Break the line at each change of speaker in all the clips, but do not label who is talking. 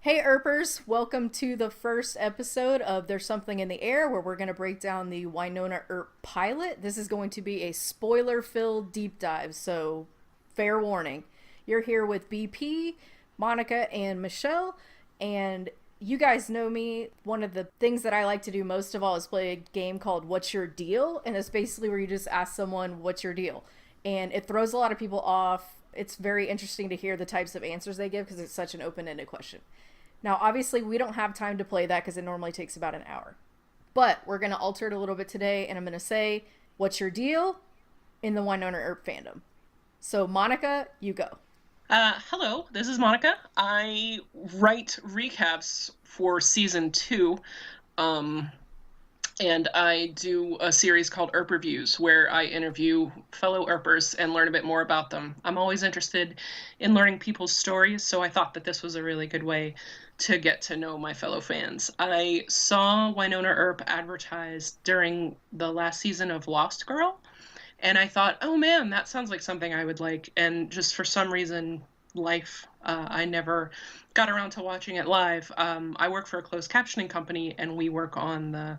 Hey Earpers, welcome to the first episode of There's Something in the Air, where we're going to break down the Wynonna Earp pilot. This is going to be a spoiler-filled deep dive, so fair warning. You're here with BP, Monica, and Michelle, and you guys know me. One of the things that I like to do most of all is play a game called What's Your Deal? And it's basically where you just ask someone, what's your deal? And it throws a lot of people off. It's very interesting to hear the types of answers they give because it's such an open-ended question. Now, obviously, we don't have time to play that because it normally takes about an hour. But we're going to alter it a little bit today, and I'm going to say, what's your deal in the Wynonna Earp fandom? So, Monica, you go.
Hello, this is Monica. I write recaps for season 2, and I do a series called Earp Reviews, where I interview fellow Earpers and learn a bit more about them. I'm always interested in learning people's stories, so I thought that this was a really good way to get to know my fellow fans. I saw Wynonna Earp advertised during the last season of Lost Girl, and I thought, oh man, that sounds like something I would like. And just for some reason, I never got around to watching it live. I work for a closed captioning company, and we work on the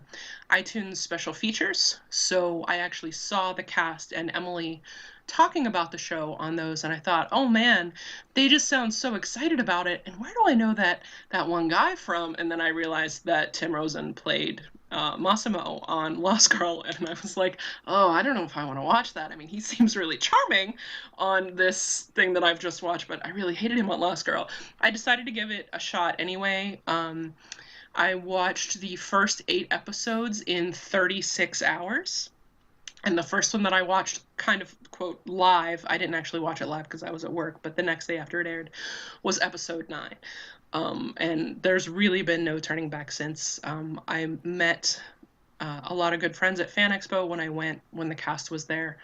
iTunes special features. So I actually saw the cast and Emily talking about the show on those, and I thought, oh man, they just sound so excited about it. And where do I know that one guy from? And then I realized that Tim Rosen played Massimo on Lost Girl, and I was like, oh, I don't know if I want to watch that. I mean, he seems really charming on this thing that I've just watched, but I really hated him on Lost Girl. I decided to give it a shot anyway. I watched the first 8 episodes in 36 hours. And the first one that I watched kind of, quote, live, I didn't actually watch it live because I was at work, but the next day after it aired was episode 9. And there's really been no turning back since. I met a lot of good friends at Fan Expo when the cast was there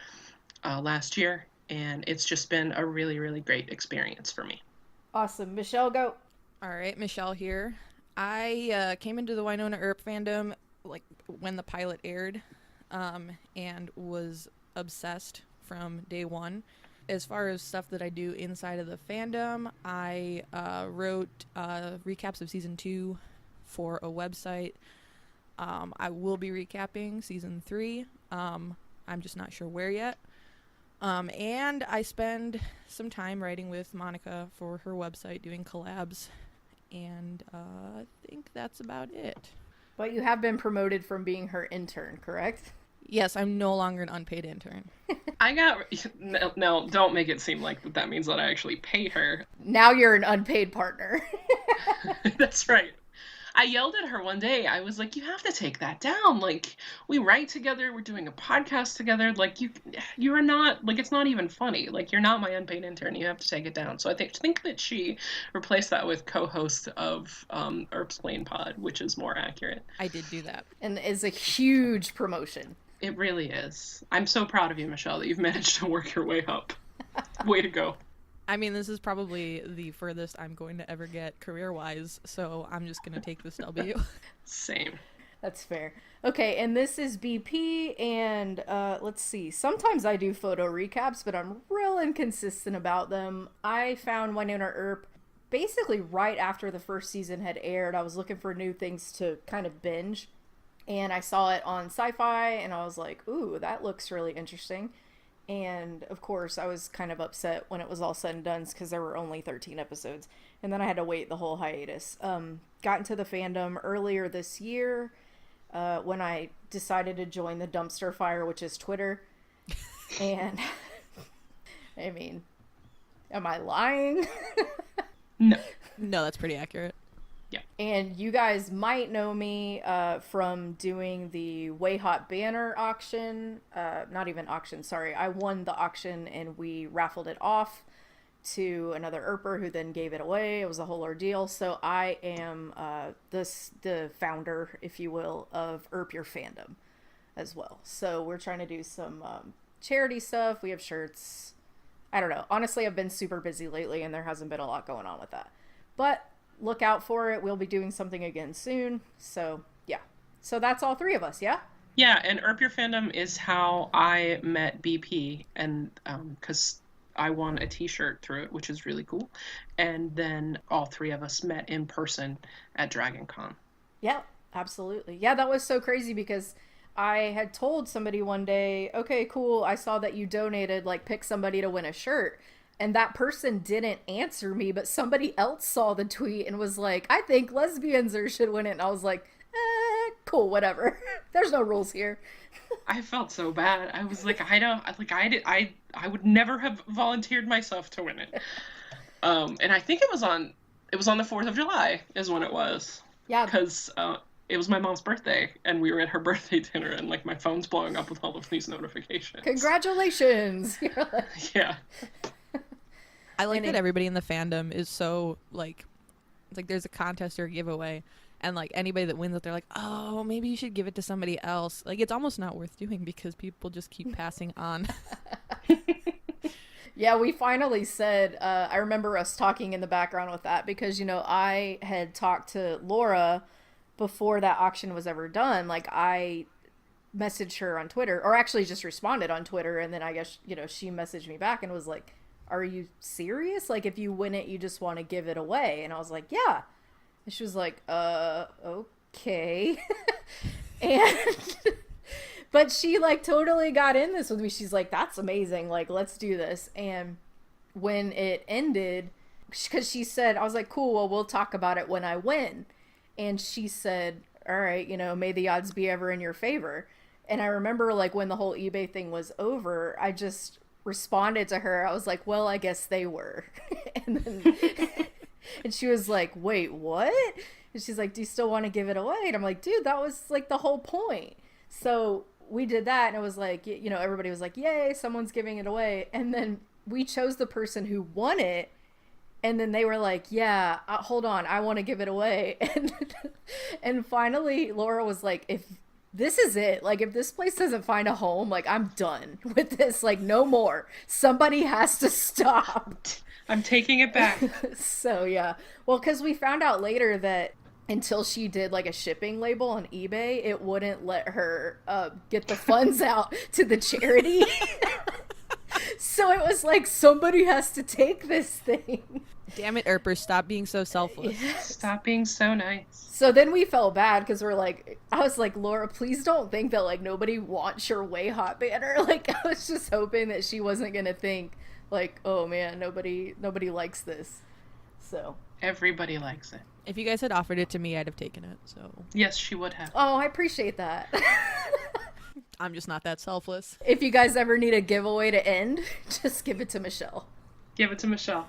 last year, and it's just been a really, really great experience for me.
Awesome. Michelle, go.
All right, Michelle here. I came into the Wynonna Earp fandom like when the pilot aired, and was obsessed from day one. As far as stuff that I do inside of the fandom, I wrote recaps of season 2 for a website. I will be recapping season 3. I'm just not sure where yet. And I spend some time writing with Monica for her website, doing collabs. And I think that's about it.
But you have been promoted from being her intern, correct?
Yes, I'm no longer an unpaid intern.
No, don't make it seem like that means that I actually pay her.
Now you're an unpaid partner.
That's right. I yelled at her one day. I was like, you have to take that down. Like, we write together. We're doing a podcast together. Like, you are not, like, it's not even funny. Like, you're not my unpaid intern. You have to take it down. So I think that she replaced that with co-host of Earpsplain Pod, which is more accurate.
I did do that.
And is a huge promotion.
It really is. I'm so proud of you, Michelle, that you've managed to work your way up. Way to go.
I mean, this is probably the furthest I'm going to ever get career-wise, so I'm just going to take this W.
Same.
That's fair. Okay, and this is BP, and let's see. Sometimes I do photo recaps, but I'm real inconsistent about them. I found Wynonna Earp basically right after the first season had aired. I was looking for new things to kind of binge, and I saw it on Sci-Fi, and I was like, ooh, that looks really interesting. And of course, I was kind of upset when it was all said and done because there were only 13 episodes. And then I had to wait the whole hiatus. Got into the fandom earlier this year when I decided to join the dumpster fire, which is Twitter. And I mean, am I lying?
No.
No, that's pretty accurate.
Yeah.
And you guys might know me from doing the Way Hot banner auction. Not even auction, sorry. I won the auction and we raffled it off to another Earper who then gave it away. It was a whole ordeal. So I am the founder, if you will, of Earp Your Fandom as well. So we're trying to do some charity stuff. We have shirts. I don't know. Honestly, I've been super busy lately and there hasn't been a lot going on with that. But look out for it. We'll be doing something again soon. So, yeah. So that's all 3 of us, yeah?
Yeah, and Earp Your Fandom is how I met BP, and because I won a t-shirt through it, which is really cool. And then all three of us met in person at Dragon Con.
Yeah, absolutely. Yeah, that was so crazy because I had told somebody one day, okay, cool, I saw that you donated, like, pick somebody to win a shirt. And that person didn't answer me, but somebody else saw the tweet and was like, I think lesbians should win it. And I was like, cool, whatever. There's no rules here.
I felt so bad. I was like, I would never have volunteered myself to win it. And I think it was on the 4th of July is when it was.
Yeah.
Because it was my mom's birthday, and we were at her birthday dinner, and like my phone's blowing up with all of these notifications.
Congratulations.
Yeah.
I like that everybody in the fandom is so like, it's like there's a contest or a giveaway, and like anybody that wins it, they're like, oh, maybe you should give it to somebody else. Like, it's almost not worth doing because people just keep passing on.
Yeah, we finally said, I remember us talking in the background with that because, you know, I had talked to Laura before that auction was ever done. Like, I messaged her on Twitter, or actually just responded on Twitter, and then I guess, you know, she messaged me back and was like, are you serious? Like, if you win it, you just want to give it away? And I was like, yeah. And she was like, okay. And but she like totally got in this with me. She's like, that's amazing. Like, let's do this. And when it ended, because she said, I was like, cool, well, we'll talk about it when I win. And she said, all right, you know, may the odds be ever in your favor. And I remember like when the whole eBay thing was over, I just responded to her. I was like, well, I guess they were. And then and she was like, wait, what? And she's like, do you still want to give it away? And I'm like, dude, that was like the whole point. So we did that, and it was like, you know, everybody was like, yay, someone's giving it away. And then we chose the person who won it, and then they were like, yeah, hold on, I want to give it away. And finally Laura was like, if this is it, like, if this place doesn't find a home, like, I'm done with this, like, no more. Somebody has to stop.
I'm taking it back.
So yeah, well, because we found out later that until she did like a shipping label on eBay, it wouldn't let her get the funds out to the charity. So it was like, somebody has to take this thing.
Damn it, Earpers, stop being so selfless.
Yes.
Stop being so nice.
So then we felt bad because we're like, I was like, Laura, please don't think that like nobody wants your Way Hot banner. Like, I was just hoping that she wasn't gonna think like, oh man, nobody likes this. So
Everybody likes it.
If you guys had offered it to me, I'd have taken it. So
Yes, she would have.
oh, I appreciate that.
I'm just not that selfless.
If you guys ever need a giveaway to end, just give it to Michelle.
Give it to Michelle.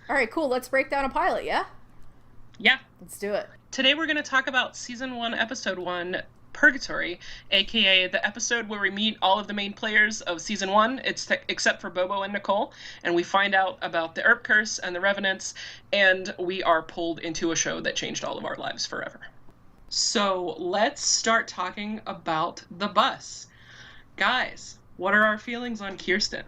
All right, cool. Let's break down a pilot, yeah?
Yeah.
Let's do it.
Today we're going to talk about Season 1, Episode 1, Purgatory, aka the episode where we meet all of the main players of Season 1, except for Bobo and Nicole, and we find out about the Earp Curse and the Revenants, and we are pulled into a show that changed all of our lives forever. So let's start talking about the bus. Guys, what are our feelings on Kiersten?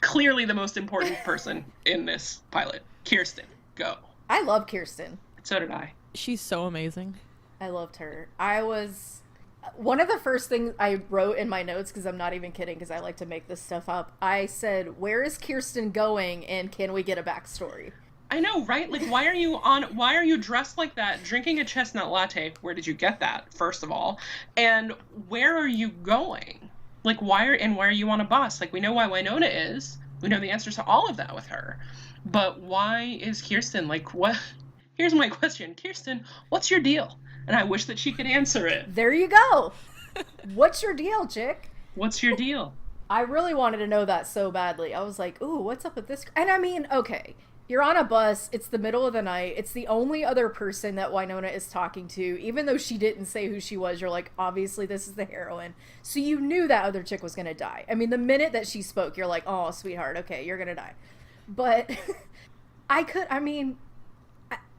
Clearly the most important person in this pilot. Kiersten, go.
I love Kiersten.
So did I.
She's so amazing.
I loved her. One of the first things I wrote in my notes, because I'm not even kidding, because I like to make this stuff up, I said, where is Kiersten going, and can we get a backstory?
I know, right? Like, why are you dressed like that, drinking a chestnut latte? Where did you get that, first of all? And where are you going? Like, why are you on a bus? Like, we know why Wynonna is. We know the answers to all of that with her. But why is Kiersten, like, what? Here's my question. Kiersten, what's your deal? And I wish that she could answer it.
There you go. What's your deal, chick?
What's your deal?
I really wanted to know that so badly. I was like, ooh, what's up with this? And I mean, okay, you're on a bus. It's the middle of the night. It's the only other person that Wynonna is talking to. Even though she didn't say who she was, you're like, obviously this is the heroine. So you knew that other chick was going to die. I mean, the minute that she spoke, you're like, oh, sweetheart, okay, you're going to die. But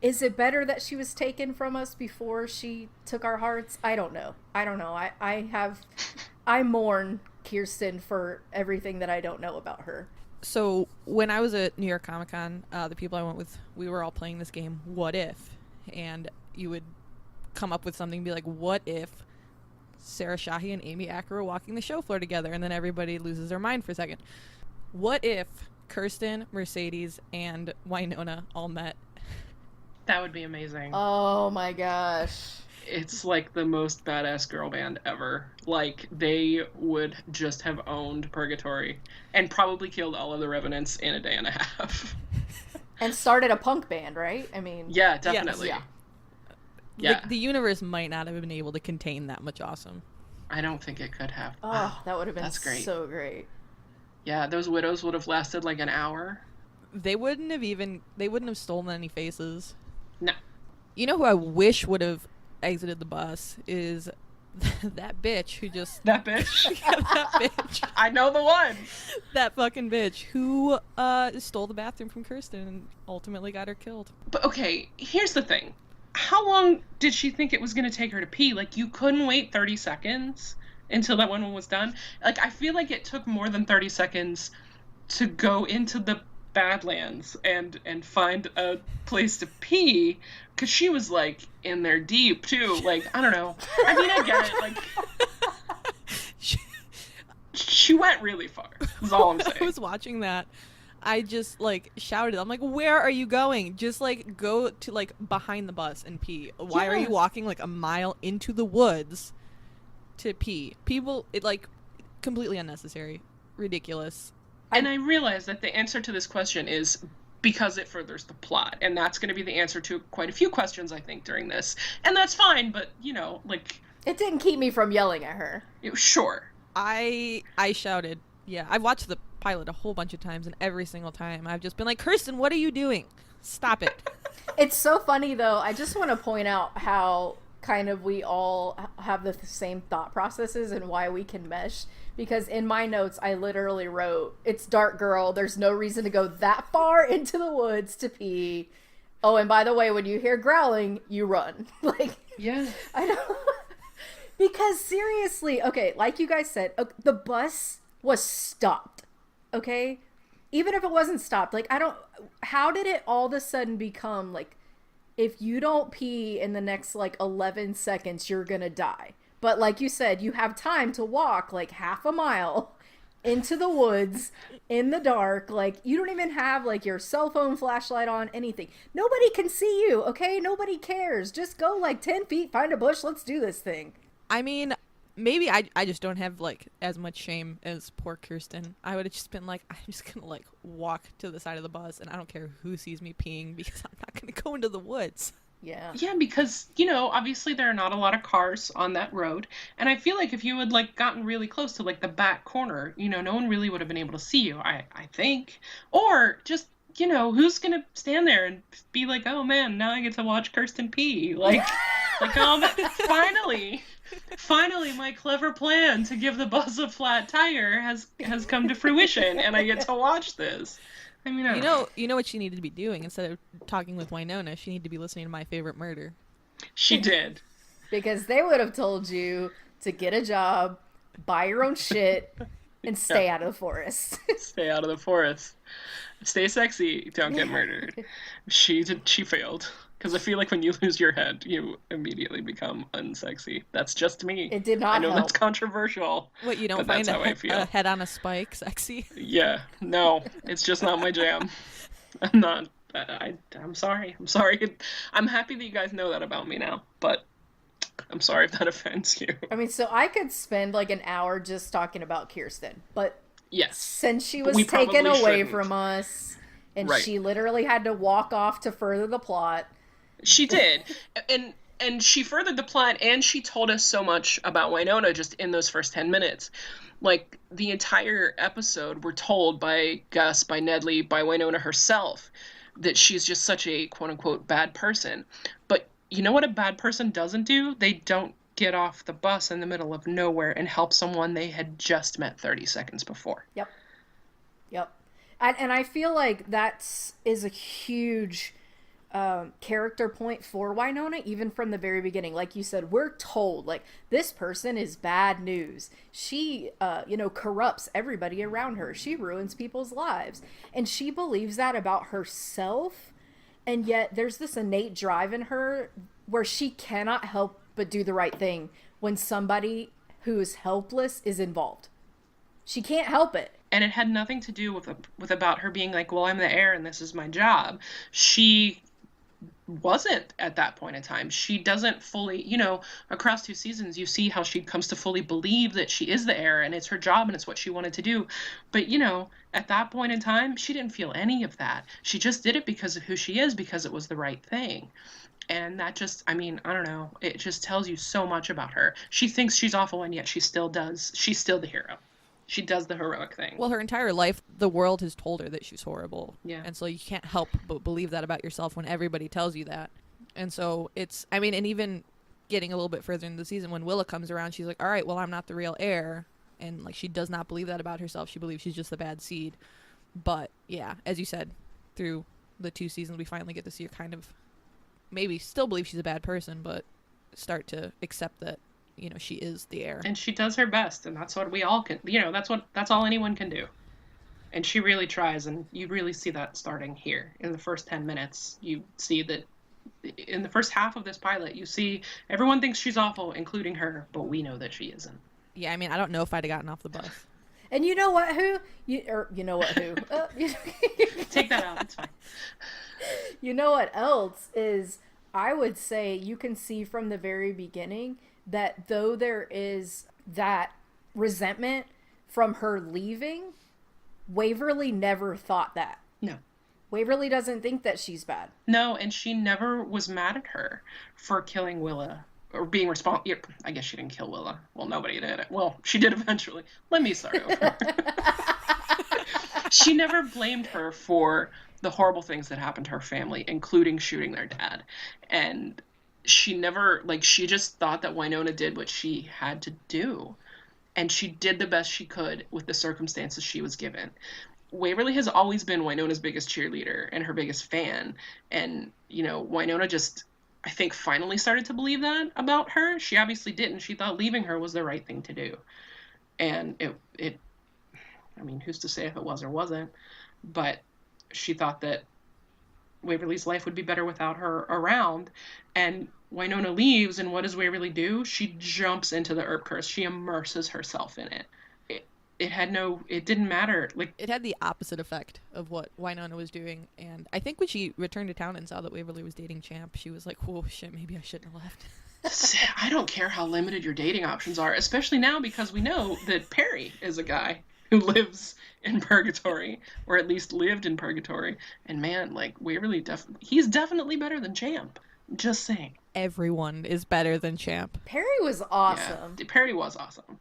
is it better that she was taken from us before she took our hearts? I don't know. I mourn Kiersten for everything that I don't know about her.
So when I was at New York Comic Con, the people I went with, we were all playing this game, What If? And you would come up with something and be like, what if Sarah Shahi and Amy Acker were walking the show floor together? And then everybody loses their mind for a second. What if Kiersten, Mercedes, and Wynonna all met.
That would be amazing.
Oh my gosh.
It's like the most badass girl band ever. Like, they would just have owned Purgatory and probably killed all of the Revenants in a day and a half.
And started a punk band, right? I mean...
Yeah, definitely.
Yes,
yeah.
The universe might not have been able to contain that much awesome.
I don't think it could have.
Oh,
Wow,
that would have been
that's great.
so great.
Yeah, those widows would have lasted like an hour.
They wouldn't have stolen any faces.
No.
You know who I wish would have exited the bus is that bitch who just...
That bitch?
Yeah, that bitch.
I know the one.
That fucking bitch who stole the bathroom from Kiersten and ultimately got her killed.
But okay, here's the thing. How long did she think it was going to take her to pee? Like, you couldn't wait 30 seconds until that one was done? Like, I feel like it took more than 30 seconds to go into the Badlands and find a place to pee, because she was, like, in there deep, too. Like, I don't know. I mean, I get it. Like, she went really far, is all I'm saying.
I was watching that. I just, like, shouted. I'm like, where are you going? Just, like, go to, like, behind the bus and pee. Why are you walking, like, a mile into the woods to pee? People, like, completely unnecessary. Ridiculous.
And I realize that the answer to this question is because it furthers the plot. And that's going to be the answer to quite a few questions, I think, during this. And that's fine, but, you know, like...
It didn't keep me from yelling at her.
Sure.
I shouted. Yeah, I've watched the pilot a whole bunch of times, and every single time I've just been like, Kiersten, what are you doing? Stop it.
It's so funny, though. I just want to point out how kind of we all have the same thought processes and why we can mesh. Because in my notes, I literally wrote, it's dark, girl. There's no reason to go that far into the woods to pee. Oh, and by the way, when you hear growling, you run. Like,
Yeah.
I know. Because seriously, okay, like you guys said, the bus was stopped, okay? Even if it wasn't stopped, like, how did it all of a sudden become, like, if you don't pee in the next, like, 11 seconds, you're gonna die. But like you said, you have time to walk, like, half a mile into the woods in the dark. Like, you don't even have, like, your cell phone flashlight on, anything. Nobody can see you, okay? Nobody cares. Just go, like, 10 feet, find a bush, let's do this thing.
I mean, maybe I just don't have, like, as much shame as poor Kiersten. I would have just been like, I'm just gonna, like, walk to the side of the bus, and I don't care who sees me peeing, because I'm not gonna go into the woods.
Yeah.
Yeah, because, you know, obviously there are not a lot of cars on that road. And I feel like if you had, like, gotten really close to, like, the back corner, you know, no one really would have been able to see you, I think. Or just, you know, who's gonna stand there and be like, oh, man, now I get to watch Kiersten pee? Like, finally, my clever plan to give the bus a flat tire has come to fruition, and I get to watch this. I mean, I don't know.
You know what she needed to be doing? Instead of talking with Wynonna, she needed to be listening to My Favorite Murder.
She did.
Because they would have told you to get a job, buy your own shit, and stay out of the forest.
Stay out of the forest. Stay sexy. Don't get murdered. She failed. Because I feel like when you lose your head, you immediately become unsexy. That's just me.
It did not
I know
help.
that's controversial.
What, you don't
but
find
that's how I feel.
a head on a spike sexy?
Yeah. No, it's just not my jam. I'm not. I'm sorry. I'm sorry. I'm happy that you guys know that about me now, but I'm sorry if that offends you.
I mean, so I could spend like an hour just talking about Kiersten, but
Yes.
since she
But
was
we
taken
probably
away
shouldn't.
from us, and
Right.
she literally had to walk off to further the plot.
She did. And she furthered the plot, and she told us so much about Wynonna just in those first 10 minutes. Like, the entire episode, we're told by Gus, by Nedley, by Wynonna herself, that she's just such a quote-unquote bad person. But you know what a bad person doesn't do? They don't get off the bus in the middle of nowhere and help someone they had just met 30 seconds before.
Yep. And I feel like is a huge character point for Wynonna, even from the very beginning. Like you said, we're told, like, this person is bad news. She, corrupts everybody around her. She ruins people's lives. And she believes that about herself. And yet there's this innate drive in her where she cannot help but do the right thing when somebody who is helpless is involved. She can't help it.
And it had nothing to do with about her being like, well, I'm the heir and this is my job. She wasn't at that point in time. She doesn't fully, across 2 seasons, you see how she comes to fully believe that she is the heir and it's her job and it's what she wanted to do. But, at that point in time, she didn't feel any of that. She just did it because of who she is, because it was the right thing. And that just, I don't know. It just tells you so much about her. She thinks she's awful, and yet she still does. She's still the hero. She does the heroic thing.
Well, her entire life, the world has told her that she's horrible.
Yeah.
And so you can't help but believe that about yourself when everybody tells you that. And so it's, and even getting a little bit further into the season, when Willa comes around, she's like, all right, well, I'm not the real heir. And, like, she does not believe that about herself. She believes she's just the bad seed. But, yeah, as you said, through the 2 seasons, we finally get to see her kind of maybe still believe she's a bad person, but start to accept that, she is the heir.
And she does her best, and that's what we all can, that's all anyone can do. And she really tries, and you really see that starting here. In the first 10 minutes, you see that in the first half of this pilot, you see everyone thinks she's awful, including her, but we know that she isn't.
Yeah, I don't know if I'd have gotten off the bus.
And you know what, who? You know what, who?
Take that out, it's fine.
You know what else is, I would say you can see from the very beginning that though there is that resentment from her leaving, Waverly never thought that.
No.
Waverly doesn't think that she's bad.
No, and she never was mad at her for killing Willa. Or being responsible. I guess she didn't kill Willa. Well, nobody did it. Well, she did eventually. Let me start over. She never blamed her for the horrible things that happened to her family, including shooting their dad. And she never, she just thought that Wynonna did what she had to do. And she did the best she could with the circumstances she was given. Waverly has always been Wynonna's biggest cheerleader and her biggest fan. And, Wynonna just, I think, finally started to believe that about her. She obviously didn't. She thought leaving her was the right thing to do. And it who's to say if it was or wasn't, but she thought that Waverly's life would be better without her around. And Wynonna leaves, and what does Waverly do? She jumps into the Earp curse. She immerses herself in it. It didn't matter.
It had the opposite effect of what Wynonna was doing. And I think when she returned to town and saw that Waverly was dating Champ, she was like, whoa, shit, maybe I shouldn't have left.
I don't care how limited your dating options are, especially now because we know that Perry is a guy who lives in Purgatory, or at least lived in Purgatory. And man, Waverly, he's definitely better than Champ. Just saying.
Everyone is better than Champ.
Perry was awesome.
Yeah, Perry was awesome.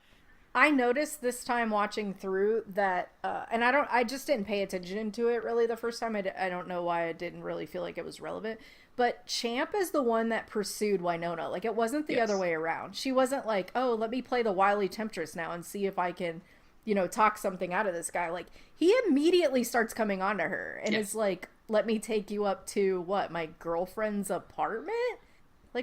I noticed this time watching through that, and I just didn't pay attention to it really the first time. I don't know why I didn't really feel like it was relevant. But Champ is the one that pursued Wynonna. It wasn't the other way around. She wasn't like, oh, let me play the wily temptress now and see if I can, talk something out of this guy. He immediately starts coming on to her and is like, let me take you up to, my girlfriend's apartment?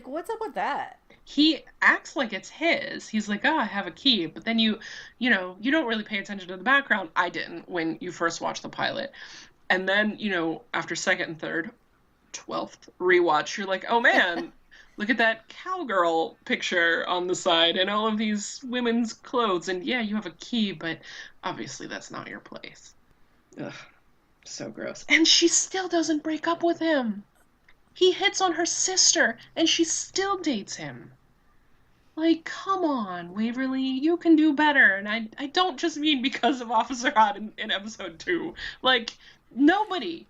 What's up with that?
He acts like it's his. He's like, I have a key. But then you don't really pay attention to the background. I didn't when you first watched the pilot. And then, after second and third, 12th rewatch, you're like, oh man, look at that cowgirl picture on the side and all of these women's clothes. And yeah, you have a key, but obviously that's not your place. Ugh, so gross. And she still doesn't break up with him. He hits on her sister, and she still dates him. Come on, Waverly, you can do better. And I don't just mean because of Officer Hot in episode 2. Nobody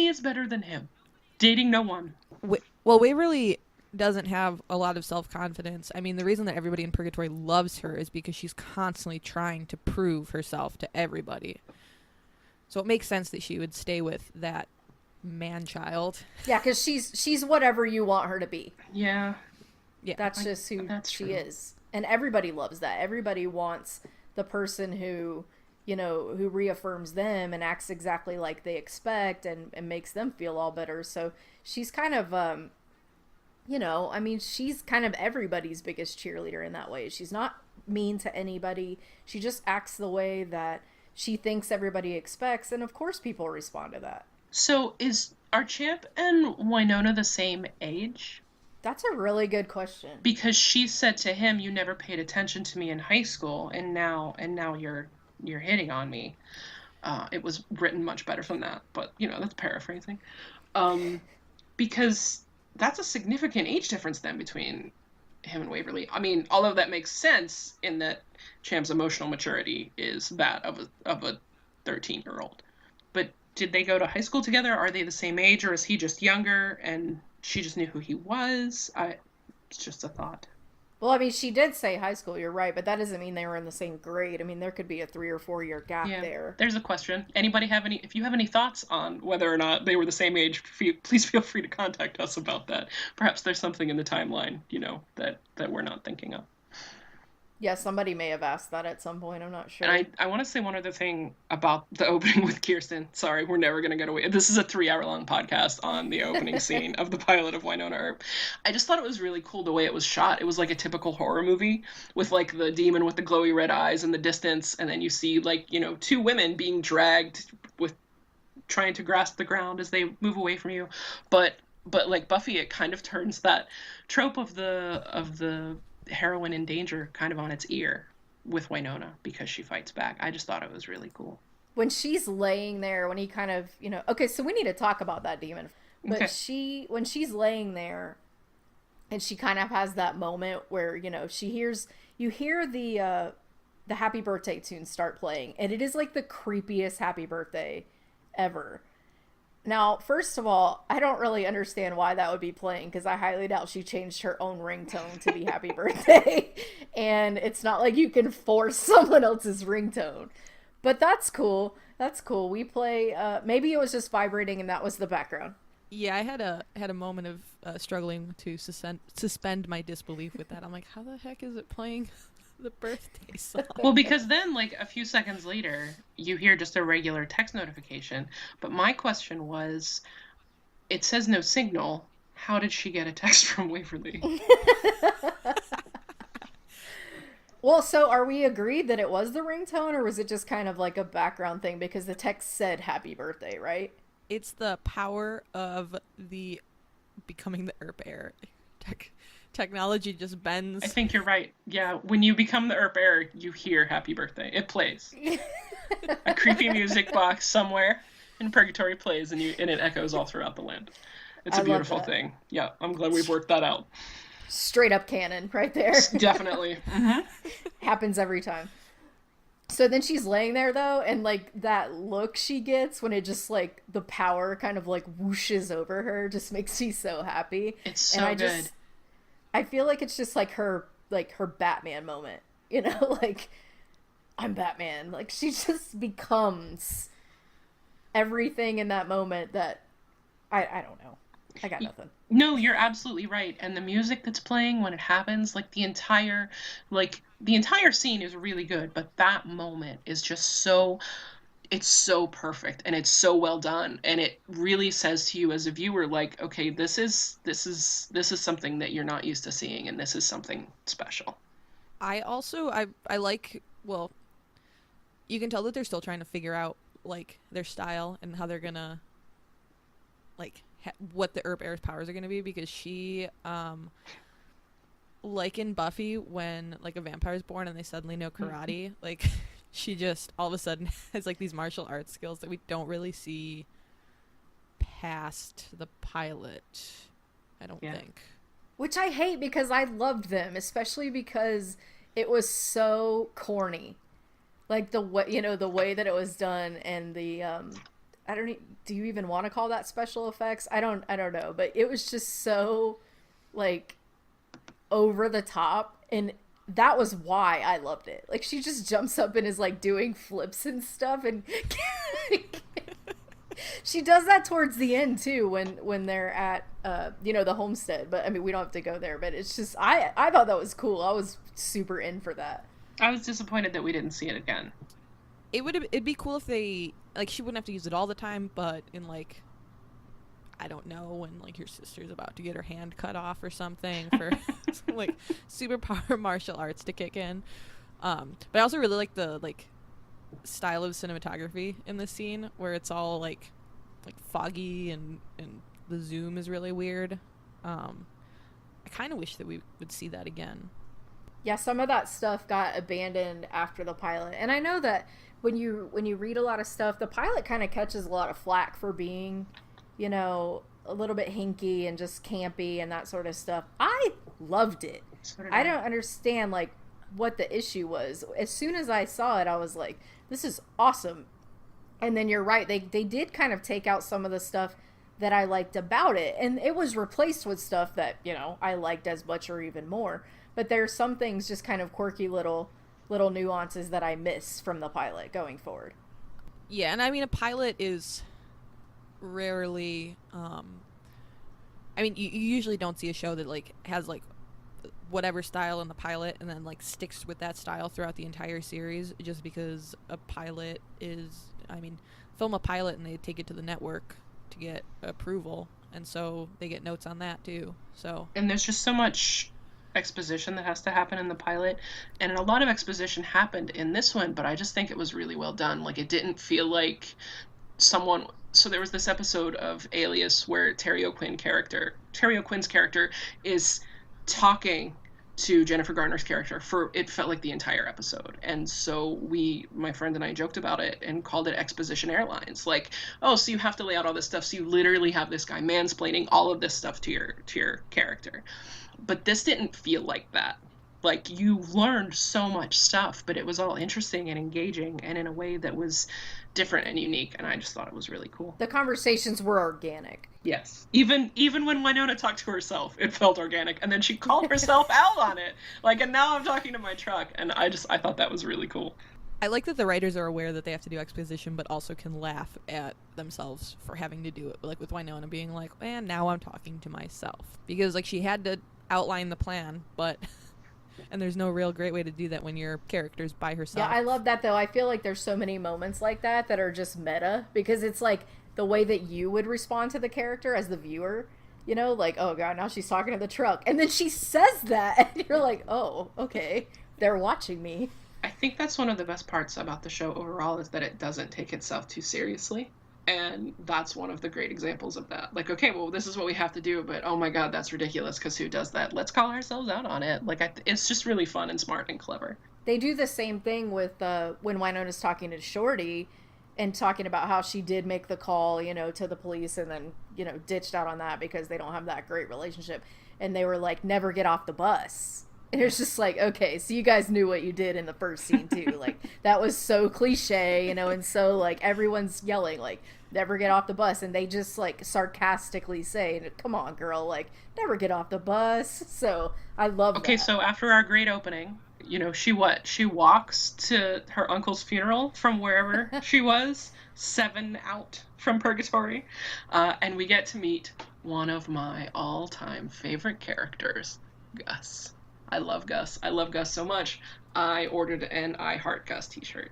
is better than him. Dating no one.
Well, Waverly doesn't have a lot of self-confidence. The reason that everybody in Purgatory loves her is because she's constantly trying to prove herself to everybody. So it makes sense that she would stay with that man-child.
Yeah, because she's whatever you want her to be.
Yeah.
That's just who she
true.
is. And everybody loves that. Everybody wants the person who, who reaffirms them and acts exactly like they expect and makes them feel all better. So she's kind of, she's kind of everybody's biggest cheerleader in that way. She's not mean to anybody. She just acts the way that she thinks everybody expects. And of course people respond to that.
So are Champ and Wynonna the same age?
That's a really good question.
Because she said to him, you never paid attention to me in high school, and now you're you're hitting on me. It was written much better than that, but that's paraphrasing. Because that's a significant age difference then between him and Waverly. I mean, although that makes sense in that Cham's emotional maturity is that of a 13-year-old. But did they go to high school together? Are they the same age, or is he just younger and she just knew who he was? It's just a thought.
Well, I mean, she did say high school, you're right, but that doesn't mean they were in the same grade. I mean, there could be a 3 or 4 year gap there. There's
a question. Anybody if you have any thoughts on whether or not they were the same age, please feel free to contact us about that. Perhaps there's something in the timeline, that we're not thinking of.
Yeah, somebody may have asked that at some point. I'm not sure.
And I want to say one other thing about the opening with Kiersten. Sorry, we're never going to get away. This is a 3-hour-long podcast on the opening scene of the pilot of Wynonna Earp. I just thought it was really cool the way it was shot. It was like a typical horror movie with like the demon with the glowy red eyes in the distance. And then you see like, 2 women being dragged with trying to grasp the ground as they move away from you. But like Buffy, it kind of turns that trope of the heroine in danger kind of on its ear with Wynonna because she fights back. I just thought it was really cool.
When she's laying there, when he kind of, okay, so we need to talk about that demon. But
okay.
When she's laying there and she kind of has that moment where, you hear the happy birthday tune start playing, and it is like the creepiest happy birthday ever. Now, first of all, I don't really understand why that would be playing, because I highly doubt she changed her own ringtone to be happy birthday. And it's not like you can force someone else's ringtone. But that's cool. That's cool. We play, maybe it was just vibrating and that was the background.
Yeah, I had a moment of struggling to suspend my disbelief with that. I'm like, how the heck is it playing the birthday song?
Well, because then like a few seconds later you hear just a regular text notification. But my question was, it says no signal. How did she get a text from Waverly?
Well, so are we agreed that it was the ringtone, or was it just kind of like a background thing because the text said happy birthday, right?
It's the power of the becoming the Earp heir. Technology just bends.
I think you're right. Yeah, when you become the Earp heir, you hear happy birthday. It plays. A creepy music box somewhere in Purgatory plays, and it echoes all throughout the land. It's a beautiful thing. Yeah, I'm glad we've worked that out.
Straight up canon right there.
Definitely. Mm-hmm.
Happens every time. So then she's laying there though, and like that look she gets when it just like the power kind of like whooshes over her just makes me so happy.
It's so good.
I feel like it's just like her Batman moment, like I'm Batman. Like she just becomes everything in that moment that I don't know. I got nothing.
No, you're absolutely right. And the music that's playing when it happens, like the entire scene is really good, but that moment is just it's so perfect and it's so well done, and it really says to you as a viewer, like, okay, this is something that you're not used to seeing, and this is something special.
I also I like, well, you can tell that they're still trying to figure out like their style and how they're gonna like what the Earp heir's powers are going to be, because she like in Buffy when like a vampire is born and they suddenly know karate, like she just all of a sudden has like these martial arts skills that we don't really see past the pilot, I don't think.
Which I hate, because I loved them, especially because it was so corny. Like the way, the way that it was done, and the do you even want to call that special effects? I don't know, but it was just so like over the top, and that was why I loved it. Like she just jumps up and is like doing flips and stuff, and she does that towards the end too when they're at the homestead. But I mean, we don't have to go there, but it's just I thought that was cool. I was super in for that.
I was disappointed that we didn't see it again.
It'd be cool if they, like, she wouldn't have to use it all the time, but in like, I don't know, when like your sister's about to get her hand cut off or something for some, like superpower martial arts to kick in. But I also really like the like style of cinematography in this scene where it's all like foggy and the zoom is really weird. I kind of wish that we would see that again.
Yeah, some of that stuff got abandoned after the pilot. And I know that when you read a lot of stuff, the pilot kind of catches a lot of flack for being, a little bit hinky and just campy and that sort of stuff. I loved it. I don't understand like what the issue was. As soon as I saw it, I was like, this is awesome. And then you're right, they did kind of take out some of the stuff that I liked about it, and it was replaced with stuff that, I liked as much or even more. But there's some things, just kind of quirky little nuances that I miss from the pilot going forward.
Yeah, and I mean, a pilot is rarely you usually don't see a show that like has like whatever style in the pilot and then like sticks with that style throughout the entire series, just because a pilot is, film a pilot and they take it to the network to get approval, and so they get notes on that too. So,
and there's just so much exposition that has to happen in the pilot, and a lot of exposition happened in this one, but I just think it was really well done. Like, it didn't feel like so there was this episode of Alias where Terry O'Quinn's character is talking to Jennifer Garner's character for, it felt like the entire episode. And so my friend and I joked about it and called it Exposition Airlines. Like, oh, so you have to lay out all this stuff, so you literally have this guy mansplaining all of this stuff to your character. But this didn't feel like that. Like, you learned so much stuff, but it was all interesting and engaging and in a way that was different and unique, and I just thought it was really cool.
The conversations were organic.
Yes. Even when Wynonna talked to herself, it felt organic, and then she called herself out on it. Like, and now I'm talking to my truck, and I thought that was really cool.
I like that the writers are aware that they have to do exposition, but also can laugh at themselves for having to do it. Like with Wynonna being like, man, now I'm talking to myself. Because, like, she had to outline the plan, but... and there's no real great way to do that when your character's by herself.
Yeah, I love that, though. I feel like there's so many moments like that are just meta, because it's like the way that you would respond to the character as the viewer. Like, oh god, now she's talking to the truck. And then she says that, and you're like, oh, okay, they're watching me.
I think that's one of the best parts about the show overall, is that it doesn't take itself too seriously. And that's one of the great examples of that. Like, okay, well, this is what we have to do, but oh my god, that's ridiculous, because who does that? Let's call ourselves out on it. Like, it's just really fun and smart and clever.
They do the same thing with when Wynonna's talking to Shorty and talking about how she did make the call, to the police, and then, ditched out on that because they don't have that great relationship. And they were like, never get off the bus. And it's just like, okay, so you guys knew what you did in the first scene too. Like, that was so cliche, and so like everyone's yelling like, never get off the bus, and they just like sarcastically say, come on girl, like, never get off the bus. So I love
Okay,
that.
so after our great opening, she walks to her uncle's funeral from wherever she was, 7 out from Purgatory, and we get to meet one of my all-time favorite characters, Gus. I love Gus. I love Gus so much. I ordered an I Heart Gus t-shirt,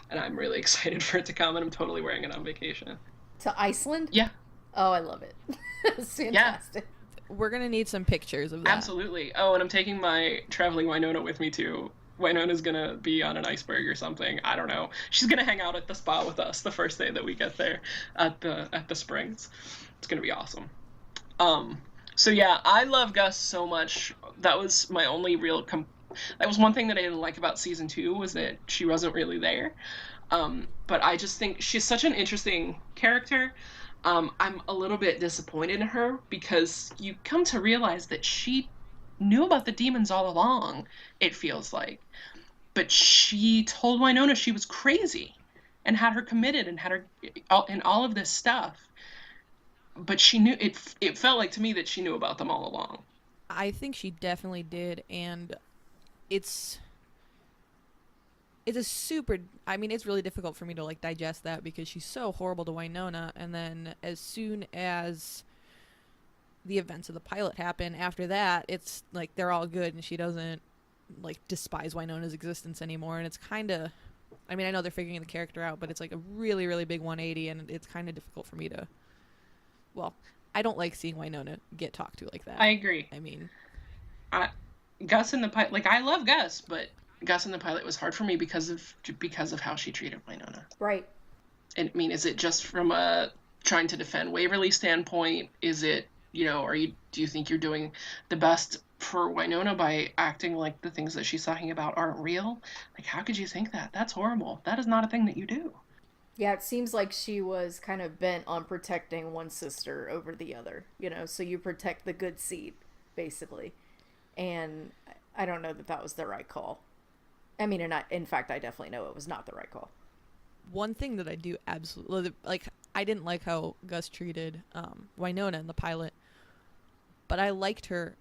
and I'm really excited for it to come, and I'm totally wearing it on vacation.
To Iceland?
Yeah.
Oh, I love it. It's fantastic.
Yeah. We're going to need some pictures of that.
Absolutely. Oh, and I'm taking my traveling Wynonna with me, too. Wynonna's going to be on an iceberg or something. I don't know. She's going to hang out at the spa with us the first day that we get there at the Springs. It's going to be awesome. So yeah, I love Gus so much. That was my only real that was one thing that I didn't like about season 2, was that she wasn't really there. But I just think she's such an interesting character. I'm a little bit disappointed in her, because you come to realize that she knew about the demons all along, it feels like. But she told Wynonna she was crazy and had her committed and had her in all of this stuff. But she knew, it felt like to me that she knew about them all along.
I think she definitely did, and it's a super, it's really difficult for me to like digest that, because she's so horrible to Wynonna, and then as soon as the events of the pilot happen, after that, it's like they're all good, and she doesn't like despise Wynonna's existence anymore, and it's kind of, I know they're figuring the character out, but it's like a really, really big 180, and it's kind of difficult for me to, well, I don't like seeing Wynonna get talked to like that.
I agree.
Gus
in the pilot, like, I love Gus, but Gus in the pilot was hard for me because of how she treated Wynonna.
Right.
And is it just from a trying to defend Waverly standpoint? Is it do you think you're doing the best for Wynonna by acting like the things that she's talking about aren't real? Like, how could you think that? That's horrible. That is not a thing that you do.
Yeah, it seems like she was kind of bent on protecting one sister over the other, so you protect the good seed, basically. And I don't know that that was the right call. I mean, in fact, I definitely know it was not the right call.
One thing that I do absolutely, like, I didn't like how Gus treated Wynonna in the pilot, but I liked her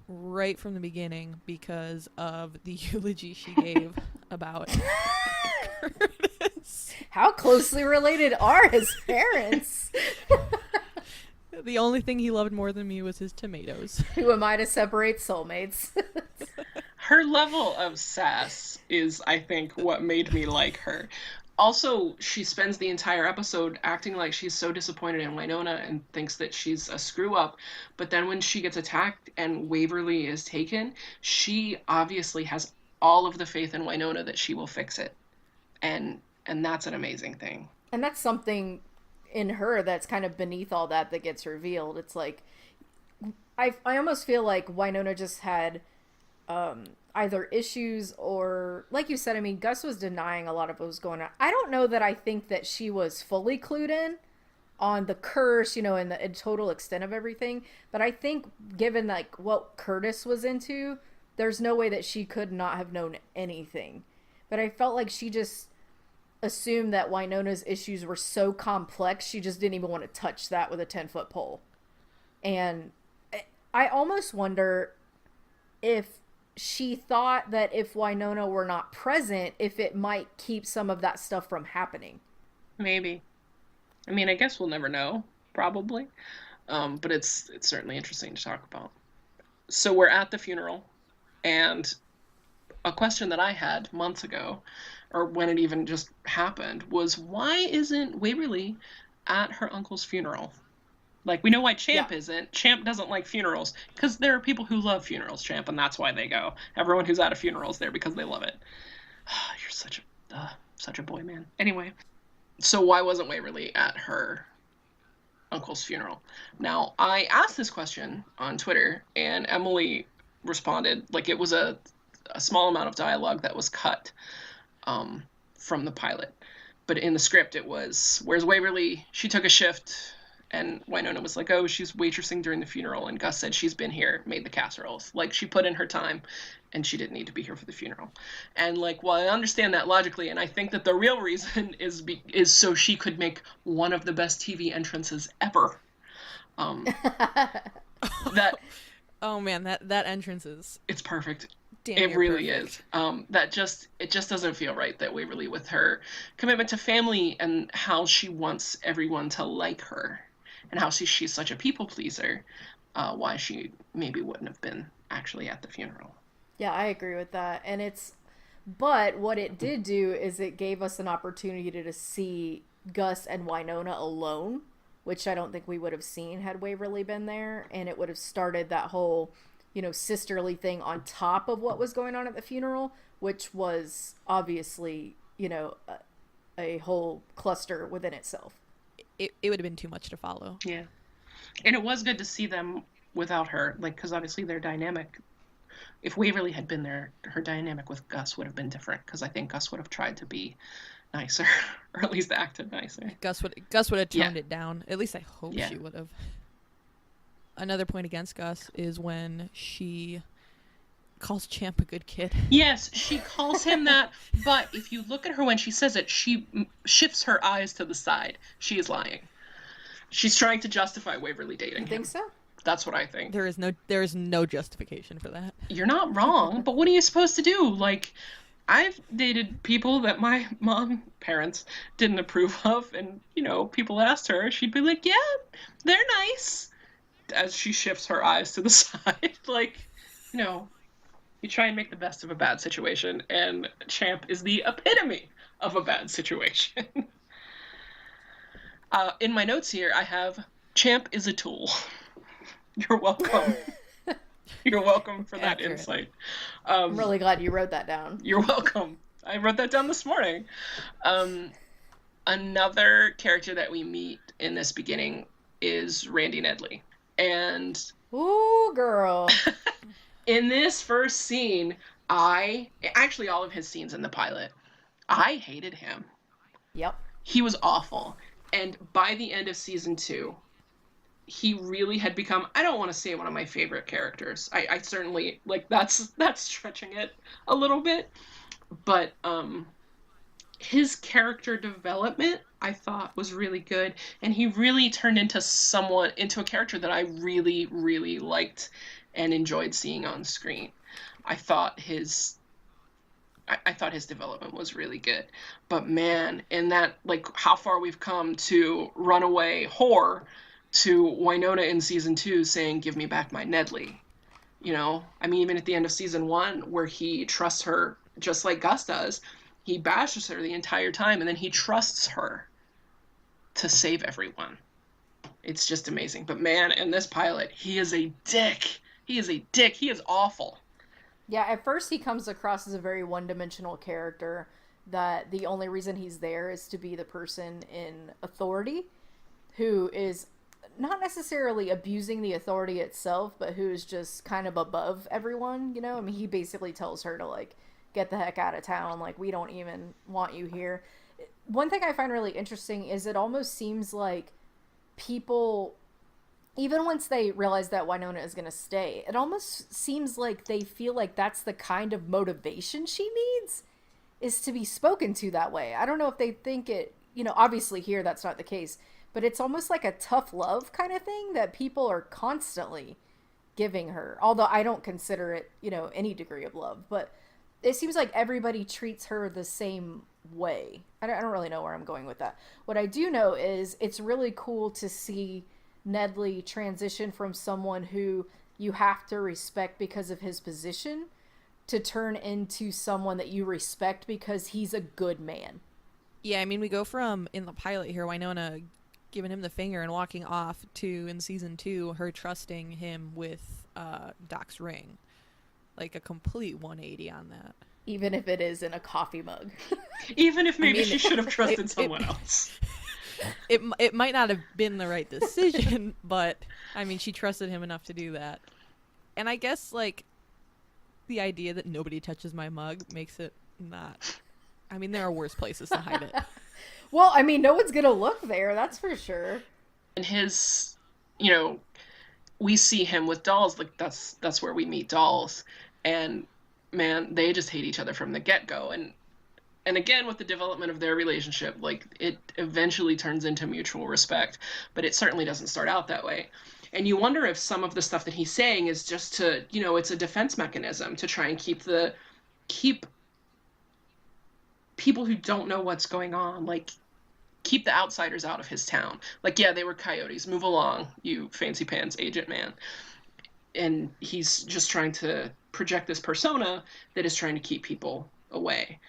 right from the beginning because of the eulogy she gave about Curtis.
How closely related are his parents?
The only thing he loved more than me was his tomatoes.
Who am I to separate soulmates?
Her level of sass is, I think, what made me like her. Also, she spends the entire episode acting like she's so disappointed in Wynonna and thinks that she's a screw-up. But then when she gets attacked and Waverly is taken, she obviously has all of the faith in Wynonna that she will fix it. And that's an amazing thing.
And that's something in her that's kind of beneath all that gets revealed. It's like, I almost feel like Wynonna just had either issues or, like you said, I mean, Gus was denying a lot of what was going on. I don't know that I think that she was fully clued in on the curse, and the total extent of everything. But I think given like what Curtis was into, there's no way that she could not have known anything. But I felt like she just assumed that Wynonna's issues were so complex, she just didn't even want to touch that with a 10-foot pole. And I almost wonder if she thought that if Wynonna were not present, if it might keep some of that stuff from happening.
Maybe. I mean, I guess we'll never know, probably. But it's certainly interesting to talk about. So we're at the funeral, and a question that I had months ago, or when it even just happened, was why isn't Waverly at her uncle's funeral? Like, we know why Champ isn't. Champ doesn't like funerals, because there are people who love funerals, Champ, and that's why they go. Everyone who's at a funeral is there because they love it. You're such a boy, man. Anyway, so why wasn't Waverly at her uncle's funeral? Now, I asked this question on Twitter, and Emily responded, like it was a small amount of dialogue that was cut from the pilot. But in the script, it was, where's Waverly? She took a shift. And Wynonna was like, oh, she's waitressing during the funeral. And Gus said she's been here, made the casseroles. Like, she put in her time, and she didn't need to be here for the funeral. And, like, well, I understand that logically, and I think that the real reason is so she could make one of the best TV entrances ever. That.
Oh, man, that entrance is...
It's perfect.
Damn,
it really
perfect.
is. It just doesn't feel right that Waverly, with her commitment to family and how she wants everyone to like her, and how she's such a people pleaser, why she maybe wouldn't have been actually at the funeral.
Yeah, I agree with that. But what it did do is it gave us an opportunity to see Gus and Wynonna alone, which I don't think we would have seen had Waverly been there, and it would have started that whole, sisterly thing on top of what was going on at the funeral, which was obviously, a whole cluster within itself.
It would have been too much to follow.
Yeah. And it was good to see them without her, like, because obviously their dynamic, if Waverly had been there, her dynamic with Gus would have been different, because I think Gus would have tried to be nicer, or at least acted nicer.
Gus would have toned it down. At least I hope she would have. Another point against Gus is when she calls Champ a good kid.
Yes, she calls him that, but if you look at her when she says it, she shifts her eyes to the side. She is lying. She's trying to justify Waverly dating him.
You think so?
That's what I think.
There is no justification for that.
You're not wrong, but what are you supposed to do? Like, I've dated people that my parents didn't approve of, and, people asked her, she'd be like, yeah, they're nice, as she shifts her eyes to the side. Like, you try and make the best of a bad situation, and Champ is the epitome of a bad situation. In my notes here, I have, Champ is a tool. You're welcome. You're welcome for that insight.
I'm really glad you wrote that down.
You're welcome. I wrote that down this morning. Another character that we meet in this beginning is Randy Nedley. And
ooh, girl.
in this first scene, actually all of his scenes in the pilot, I hated him.
Yep.
He was awful. And by the end of season 2, he really had become, I don't want to say one of my favorite characters. I certainly, like, that's stretching it a little bit. But his character development, I thought, was really good. And he really turned into a character that I really, really liked and enjoyed seeing on screen. I thought his development was really good. But man, in that, like, how far we've come to runaway whore to Wynonna in season 2 saying, "Give me back my Nedley." You know, I mean, even at the end of season 1, where he trusts her just like Gus does, he bashes her the entire time, and then he trusts her to save everyone. It's just amazing. But man, in this pilot, he is a dick. He is a dick. He is awful.
Yeah, at first he comes across as a very one-dimensional character, that the only reason he's there is to be the person in authority who is not necessarily abusing the authority itself, but who is just kind of above everyone, you know? I mean, he basically tells her to, like, get the heck out of town, like, we don't even want you here. One thing I find really interesting is it almost seems like people, even once they realize that Wynonna is going to stay, it almost seems like they feel like that's the kind of motivation she needs, is to be spoken to that way. I don't know if they think it, you know, obviously here that's not the case, but it's almost like a tough love kind of thing that people are constantly giving her. Although I don't consider it, you know, any degree of love, but it seems like everybody treats her the same way. I don't really know where I'm going with that. What I do know is it's really cool to see Nedley transition from someone who you have to respect because of his position to turn into someone that you respect because he's a good man.
Yeah, I mean, we go from, in the pilot here, Wynonna giving him the finger and walking off, to, in season 2, her trusting him with Doc's ring. Like a complete 180 on that.
Even if it is in a coffee mug.
Even if maybe she should have trusted someone else.
It might not have been the right decision, but, I mean, she trusted him enough to do that. And I guess, like, the idea that nobody touches my mug makes it not... I mean, there are worse places to hide it.
Well, I mean, no one's gonna look there, that's for sure.
And his, you know, we see him with dolls, like that's where we meet dolls. And man, they just hate each other from the get-go. And again, with the development of their relationship, like, it eventually turns into mutual respect, but it certainly doesn't start out that way. And you wonder if some of the stuff that he's saying is just to, you know, it's a defense mechanism to try and keep people who don't know what's going on, like, keep the outsiders out of his town. Like, yeah, they were coyotes. Move along, you fancy pants agent man. And he's just trying to project this persona that is trying to keep people away.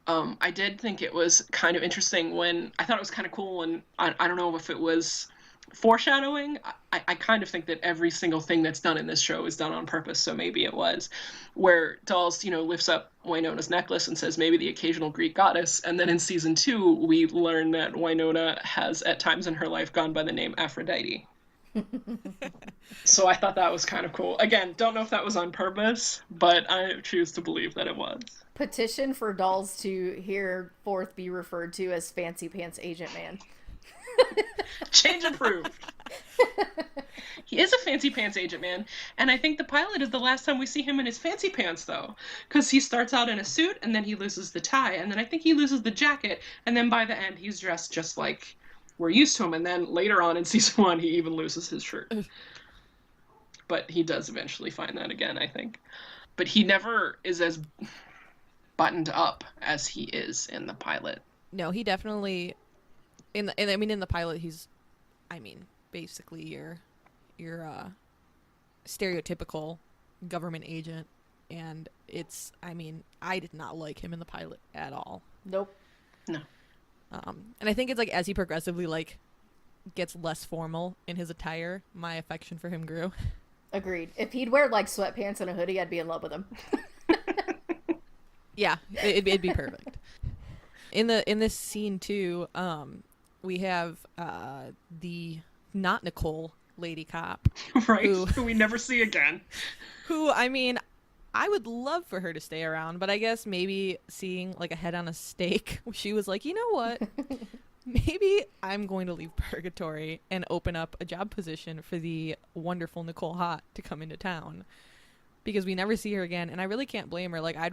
I did think it was kind of interesting when, I thought it was kind of cool when, I don't know if it was foreshadowing. I kind of think that every single thing that's done in this show is done on purpose, so maybe it was, where Dolls, you know, lifts up Wynonna's necklace and says maybe the occasional Greek goddess, and then in season 2 we learn that Wynonna has at times in her life gone by the name Aphrodite. So I thought that was kind of cool. Again, don't know if that was on purpose, but I choose to believe that it was.
Petition for Dolls to hereforth be referred to as Fancy Pants Agent Man.
Change approved. He is a fancy pants agent man, and I think the pilot is the last time we see him in his fancy pants, though, because he starts out in a suit and then he loses the tie, and then I think he loses the jacket, and then by the end he's dressed just like we're used to him, and then later on in season 1 he even loses his shirt. But he does eventually find that again, I think. But he never is as buttoned up as he is in the pilot.
No, he definitely... In the pilot, he's, I mean, basically your stereotypical government agent, and it's, I mean, I did not like him in the pilot at all.
Nope.
No.
And I think it's like as he progressively like gets less formal in his attire, my affection for him grew.
Agreed. If he'd wear like sweatpants and a hoodie, I'd be in love with him.
Yeah, it'd be perfect. In this scene too, we have the not Nicole lady cop.
Right? Who we never see again.
Who, I mean, I would love for her to stay around, but I guess maybe seeing like a head on a stake, she was like, you know what? Maybe I'm going to leave Purgatory and open up a job position for the wonderful Nicole Hott to come into town. Because we never see her again, and I really can't blame her. Like, I'd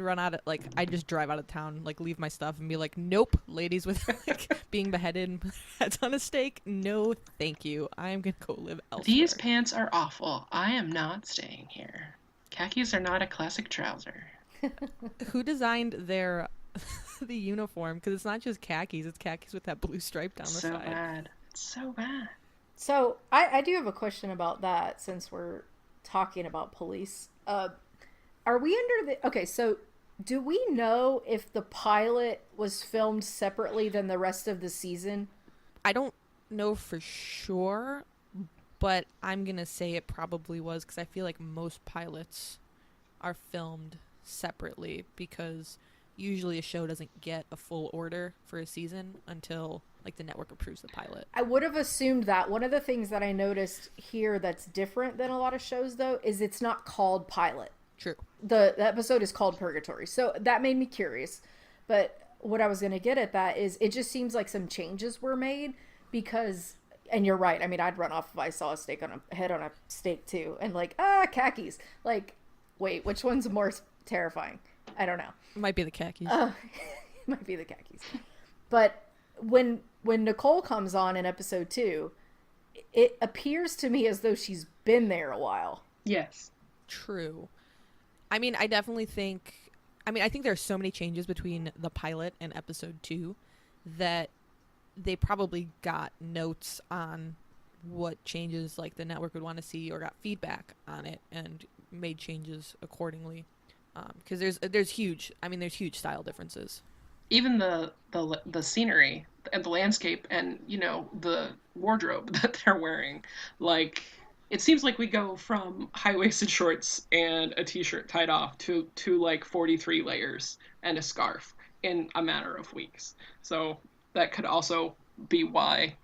just drive out of town, like, leave my stuff and be like, nope, ladies with, like, being beheaded and heads on a stake, no thank you. I'm gonna go live elsewhere.
These pants are awful. I am not staying here. Khakis are not a classic trouser.
Who designed their the uniform? Because it's not just khakis, it's khakis with that blue stripe down the
So
side.
bad. It's so bad.
So I do have a question about that since we're talking about police. Are we under the... Okay, so do we know if the pilot was filmed separately than the rest of the season?
I don't know for sure, but I'm going to say it probably was, because I feel like most pilots are filmed separately, because usually a show doesn't get a full order for a season until like the network approves the pilot.
I would have assumed that. One of the things that I noticed here that's different than a lot of shows, though, is it's not called pilot.
True.
The episode is called Purgatory. So that made me curious. But what I was going to get at that is it just seems like some changes were made because, and you're right, I mean, I'd run off if I saw a steak on a head on a steak too. And like, khakis. Like, wait, which one's more terrifying? I don't know.
It might be the khakis.
It might be the khakis. But when Nicole comes on in episode 2, it appears to me as though she's been there a while.
Yes.
True. I mean, I think there are so many changes between the pilot and episode 2 that they probably got notes on what changes like the network would want to see or got feedback on it and made changes accordingly. Because there's huge style differences.
Even the scenery and the landscape and, you know, the wardrobe that they're wearing. Like, it seems like we go from high-waisted shorts and a t-shirt tied off to like 43 layers and a scarf in a matter of weeks. So that could also be why,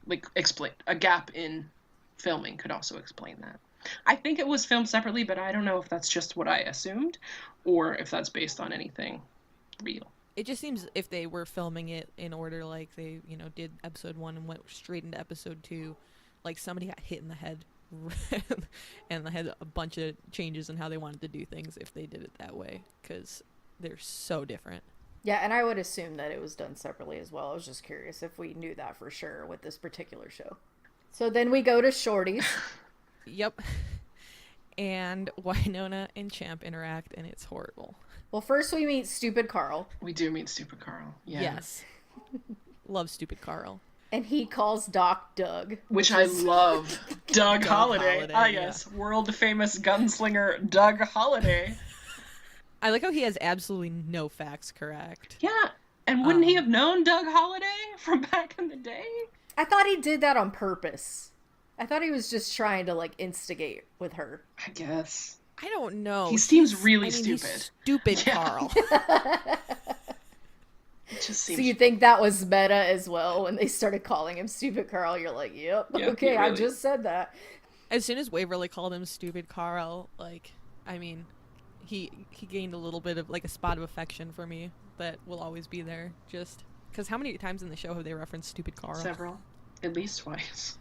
like, explain a gap in filming could also explain that. I think it was filmed separately, but I don't know if that's just what I assumed or if that's based on anything real.
It just seems if they were filming it in order, like they, you know, did episode 1 and went straight into episode 2, like somebody got hit in the head and they had a bunch of changes in how they wanted to do things if they did it that way, because they're so different.
Yeah, and I would assume that it was done separately as well. I was just curious if we knew that for sure with this particular show. So then we go to Shorty's.
Yep. And Wynonna and Champ interact, and it's horrible.
Well, first we meet Stupid Carl.
We do meet Stupid Carl. Yeah.
Yes. Love Stupid Carl.
And he calls Doc Doug.
Which I love. Doug Holliday. Ah,
yeah.
yes. World famous gunslinger Doug Holliday.
I like how he has absolutely no facts correct.
Yeah. And wouldn't he have known Doug Holliday from back in the day?
I thought he did that on purpose. I thought he was just trying to, like, instigate with her.
I guess.
I don't know.
He seems really stupid.
He's stupid,
Yeah.
Carl.
It just seems...
So you think that was meta as well when they started calling him Stupid Carl? You're like, yep, okay, I just said that.
As soon as Waverly called him Stupid Carl, like, I mean, he gained a little bit of, like, a spot of affection for me that will always be there. Just because how many times in the show have they referenced Stupid Carl?
Several. At least twice.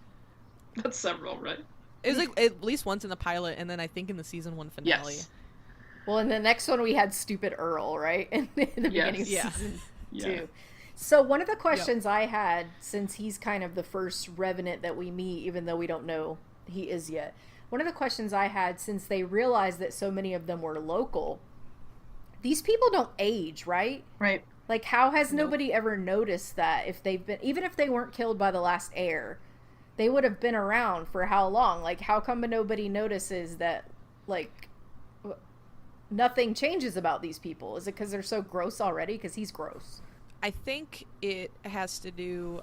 That's several, right?
It was like at least once in the pilot, and then I think in the season 1 finale.
Yes. Well, in the next one we had Stupid Earl, right? In the beginning of
Yeah.
season 2.
Yeah.
So one of the questions I had, since he's kind of the first Revenant that we meet, even though we don't know he is yet, one of the questions I had, since they realized that so many of them were local, these people don't age, right?
Right.
Like, how has nobody ever noticed that if they've been, even if they weren't killed by the last heir, they would have been around for how long? Like, how come nobody notices that, like, nothing changes about these people? Is it because they're so gross already? Because he's gross.
I think it has to do,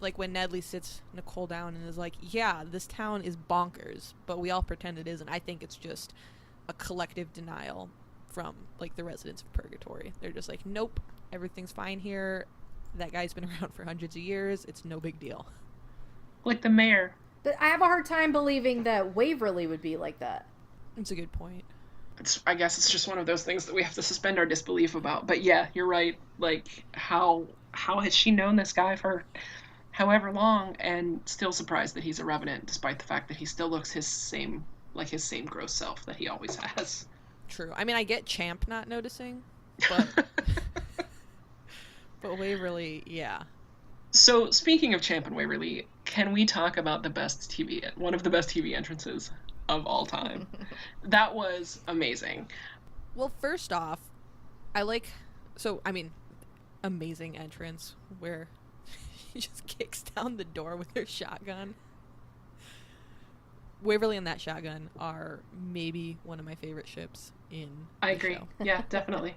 like, when Nedley sits Nicole down and is like, yeah, this town is bonkers, but we all pretend it isn't. I think it's just a collective denial from, like, the residents of Purgatory. They're just like, nope, everything's fine here. That guy's been around for hundreds of years. It's no big deal.
Like the mayor.
But I have a hard time believing that Waverly would be like that.
That's a good point.
I guess it's just one of those things that we have to suspend our disbelief about. But yeah, you're right. Like, how has she known this guy for however long and still surprised that he's a revenant, despite the fact that he still looks his same gross self that he always has.
True. I mean, I get Champ not noticing, but but Waverly, yeah.
So, speaking of Champ and Waverly, can we talk about one of the best TV entrances of all time? That was amazing.
Well, first off, amazing entrance where she just kicks down the door with her shotgun. Waverly and that shotgun are maybe one of my favorite ships in the
agree.
show.
Yeah, definitely.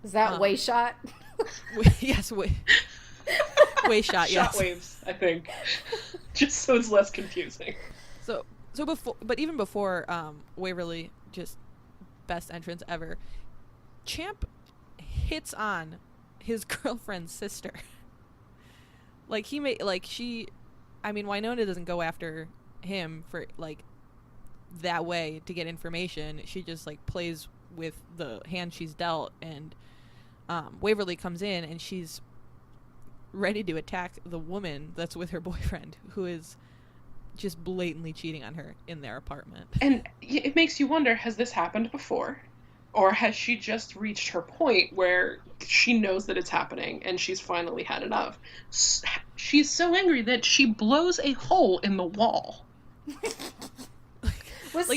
Is that way shot?
Yes, way shot. Yes.
Shockwaves, I think. Just so it's less confusing.
So even before Waverly, just best entrance ever. Champ hits on his girlfriend's sister. Wynonna doesn't go after him for that way to get information. She just plays with the hand she's dealt, and Waverly comes in and she's ready to attack the woman that's with her boyfriend, who is just blatantly cheating on her in their apartment.
And it makes you wonder, has this happened before? Or has she just reached her point where she knows that it's happening and she's finally had enough? She's so angry that she blows a hole in the wall.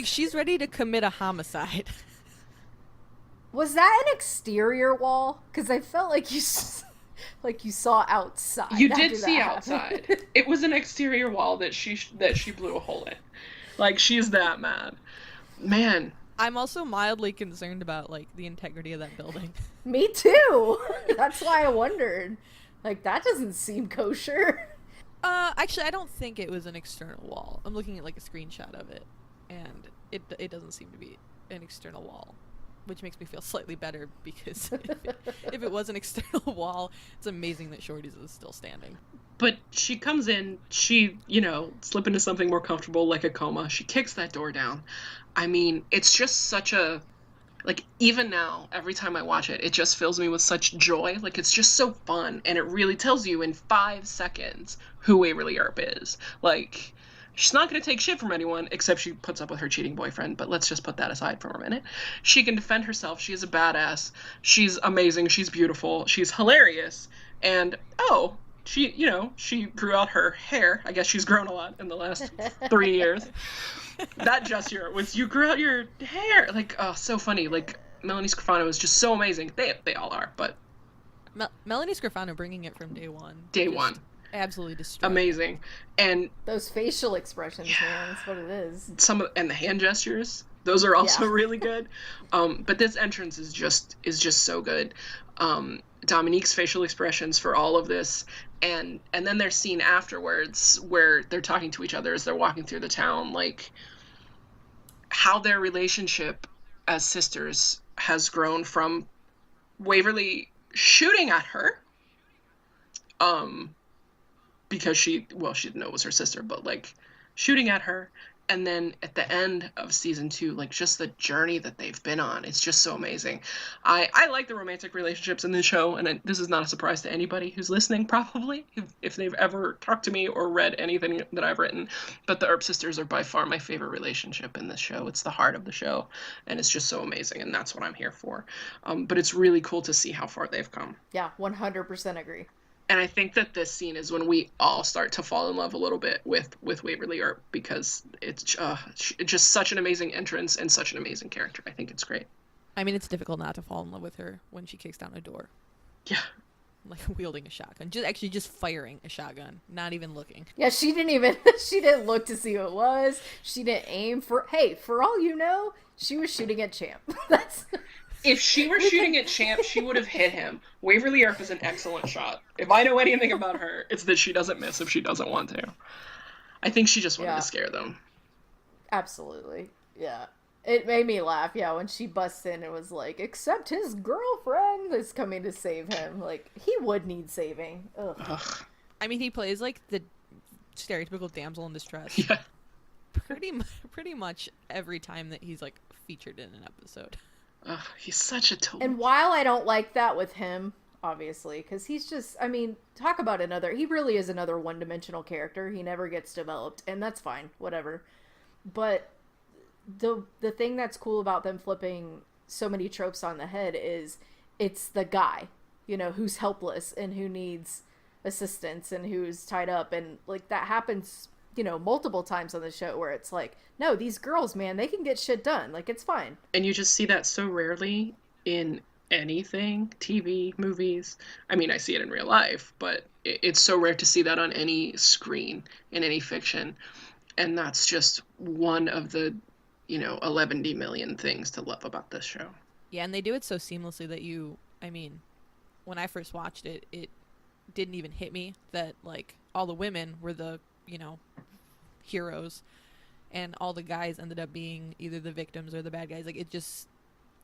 She's ready to commit a homicide.
Was that an exterior wall? Because I felt like you saw outside.
You did see outside. It was an exterior wall that she blew a hole in. She's that mad. Man.
I'm also mildly concerned about the integrity of that building.
Me too. That's why I wondered. That doesn't seem kosher.
Actually, I don't think it was an external wall. I'm looking at a screenshot of it, and it doesn't seem to be an external wall, which makes me feel slightly better because if it was an external wall, it's amazing that Shorty's is still standing.
But she comes in, she, slip into something more comfortable like a coma. She kicks that door down. I mean, it's just such a, even now, every time I watch it, it just fills me with such joy. It's just so fun. And it really tells you in 5 seconds who Waverly Earp is. She's not going to take shit from anyone, except she puts up with her cheating boyfriend. But let's just put that aside for a minute. She can defend herself. She is a badass. She's amazing. She's beautiful. She's hilarious. And, she grew out her hair. I guess she's grown a lot in the last 3 years. That gesture was, you grew out your hair. So funny. Melanie Scrofano is just so amazing. They all are, but
Melanie Scrofano bringing it from day one. Absolutely destroyed.
Amazing. And
those facial expressions, man, that's what it is.
And the hand gestures, those are also really good. But this entrance is just so good. Dominique's facial expressions for all of this, and then their scene afterwards where they're talking to each other as they're walking through the town, how their relationship as sisters has grown from Waverly shooting at her because she didn't know it was her sister, but shooting at her. And then at the end of season 2, just the journey that they've been on, it's just so amazing. I like the romantic relationships in this show, and this is not a surprise to anybody who's listening, probably, if they've ever talked to me or read anything that I've written. But the Earp sisters are by far my favorite relationship in this show. It's the heart of the show, and it's just so amazing, and that's what I'm here for. But it's really cool to see how far they've come.
Yeah, 100% agree.
And I think that this scene is when we all start to fall in love a little bit with Waverly Earp, because it's just such an amazing entrance and such an amazing character. I think it's great.
I mean, it's difficult not to fall in love with her when she kicks down a door.
Yeah.
Wielding a shotgun. Just firing a shotgun. Not even looking.
Yeah, she didn't look to see who it was. She didn't aim for all you know, she was shooting at Champ.
If she were shooting at Champ, she would have hit him. Waverly Earp is an excellent shot. If I know anything about her, it's that she doesn't miss if she doesn't want to. I think she just wanted to scare them.
Absolutely. Yeah. It made me laugh, when she busts in and was except his girlfriend is coming to save him. He would need saving. Ugh.
I mean, he plays, the stereotypical damsel in distress.
Yeah.
Pretty much every time that he's like featured in an episode.
He's such a tool.
And while I don't like that with him, obviously, because he's just, I mean, talk about he really is another one-dimensional character. He never gets developed, and that's fine, whatever. But the thing that's cool about them flipping so many tropes on the head is it's the guy, who's helpless and who needs assistance and who's tied up, and like that happens multiple times on the show where it's like, no, these girls, man, they can get shit done, like it's fine.
And you just see that so rarely in anything, TV, movies. I mean, I see it in real life, but it's so rare to see that on any screen in any fiction, and that's just one of the 11 million things to love about this show.
Yeah, and they do it so seamlessly that when I first watched it, it didn't even hit me that like all the women were the heroes and all the guys ended up being either the victims or the bad guys. Like it just,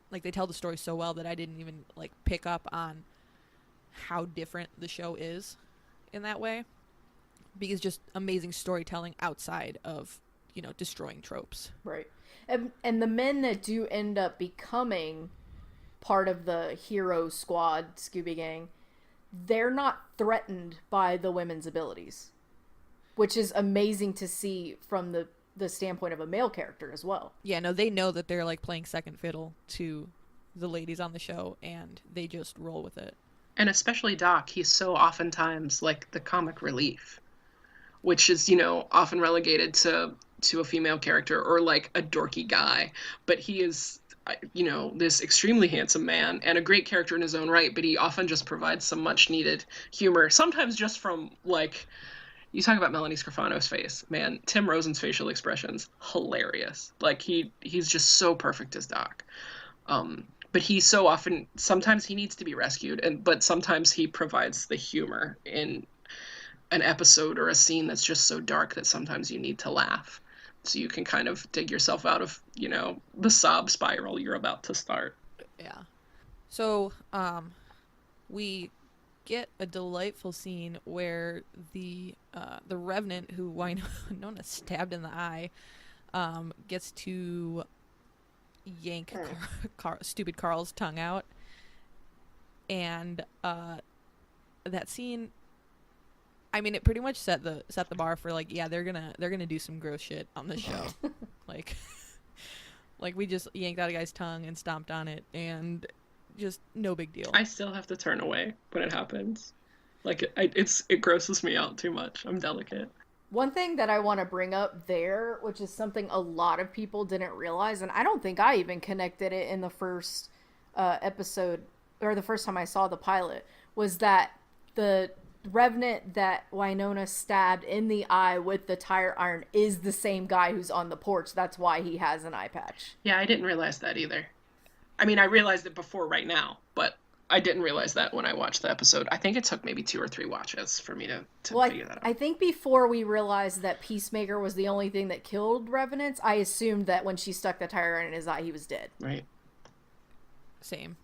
like they tell the story so well that I didn't even like pick up on how different the show is in that way, because just amazing storytelling outside of destroying tropes.
Right. And the men that do end up becoming part of the hero squad, Scooby Gang, they're not threatened by the women's abilities, which is amazing to see from the standpoint of a male character as well.
Yeah, no, they know that they're like playing second fiddle to the ladies on the show, and they just roll with it.
And especially Doc, he's so oftentimes like the comic relief, which is, often relegated to a female character or like a dorky guy. But he is, this extremely handsome man and a great character in his own right, but he often just provides some much needed humor, sometimes just from like, you talk about Melanie Scrofano's face, man, Tim Rosen's facial expressions, hilarious. Like he's just so perfect as Doc. But he so often, sometimes he needs to be rescued, but sometimes he provides the humor in an episode or a scene that's just so dark that sometimes you need to laugh. So you can kind of dig yourself out of, the sob spiral you're about to start.
Yeah. So, we get a delightful scene where the Revenant, who Wynonna stabbed in the eye, gets to yank stupid Carl's tongue out, and that scene, I mean, it pretty much set the bar for like, yeah, they're gonna do some gross shit on this show. like we just yanked out a guy's tongue and stomped on it, and just no big deal.
I still have to turn away when it happens. Like it grosses me out too much. I'm delicate.
One thing that I want to bring up there, which is something a lot of people didn't realize, and I don't think I even connected it in the first episode, or the first time I saw the pilot, was that the Revenant that Wynonna stabbed in the eye with the tire iron is the same guy who's on the porch. That's why he has an eye patch.
Yeah, I didn't realize that either. I mean, I realized it before right now, but I didn't realize that when I watched the episode. I think it took maybe 2 or 3 watches for me to figure that out.
I think before we realized that Peacemaker was the only thing that killed Revenants, I assumed that when she stuck the tire iron in his eye, he was dead.
Right.
Same.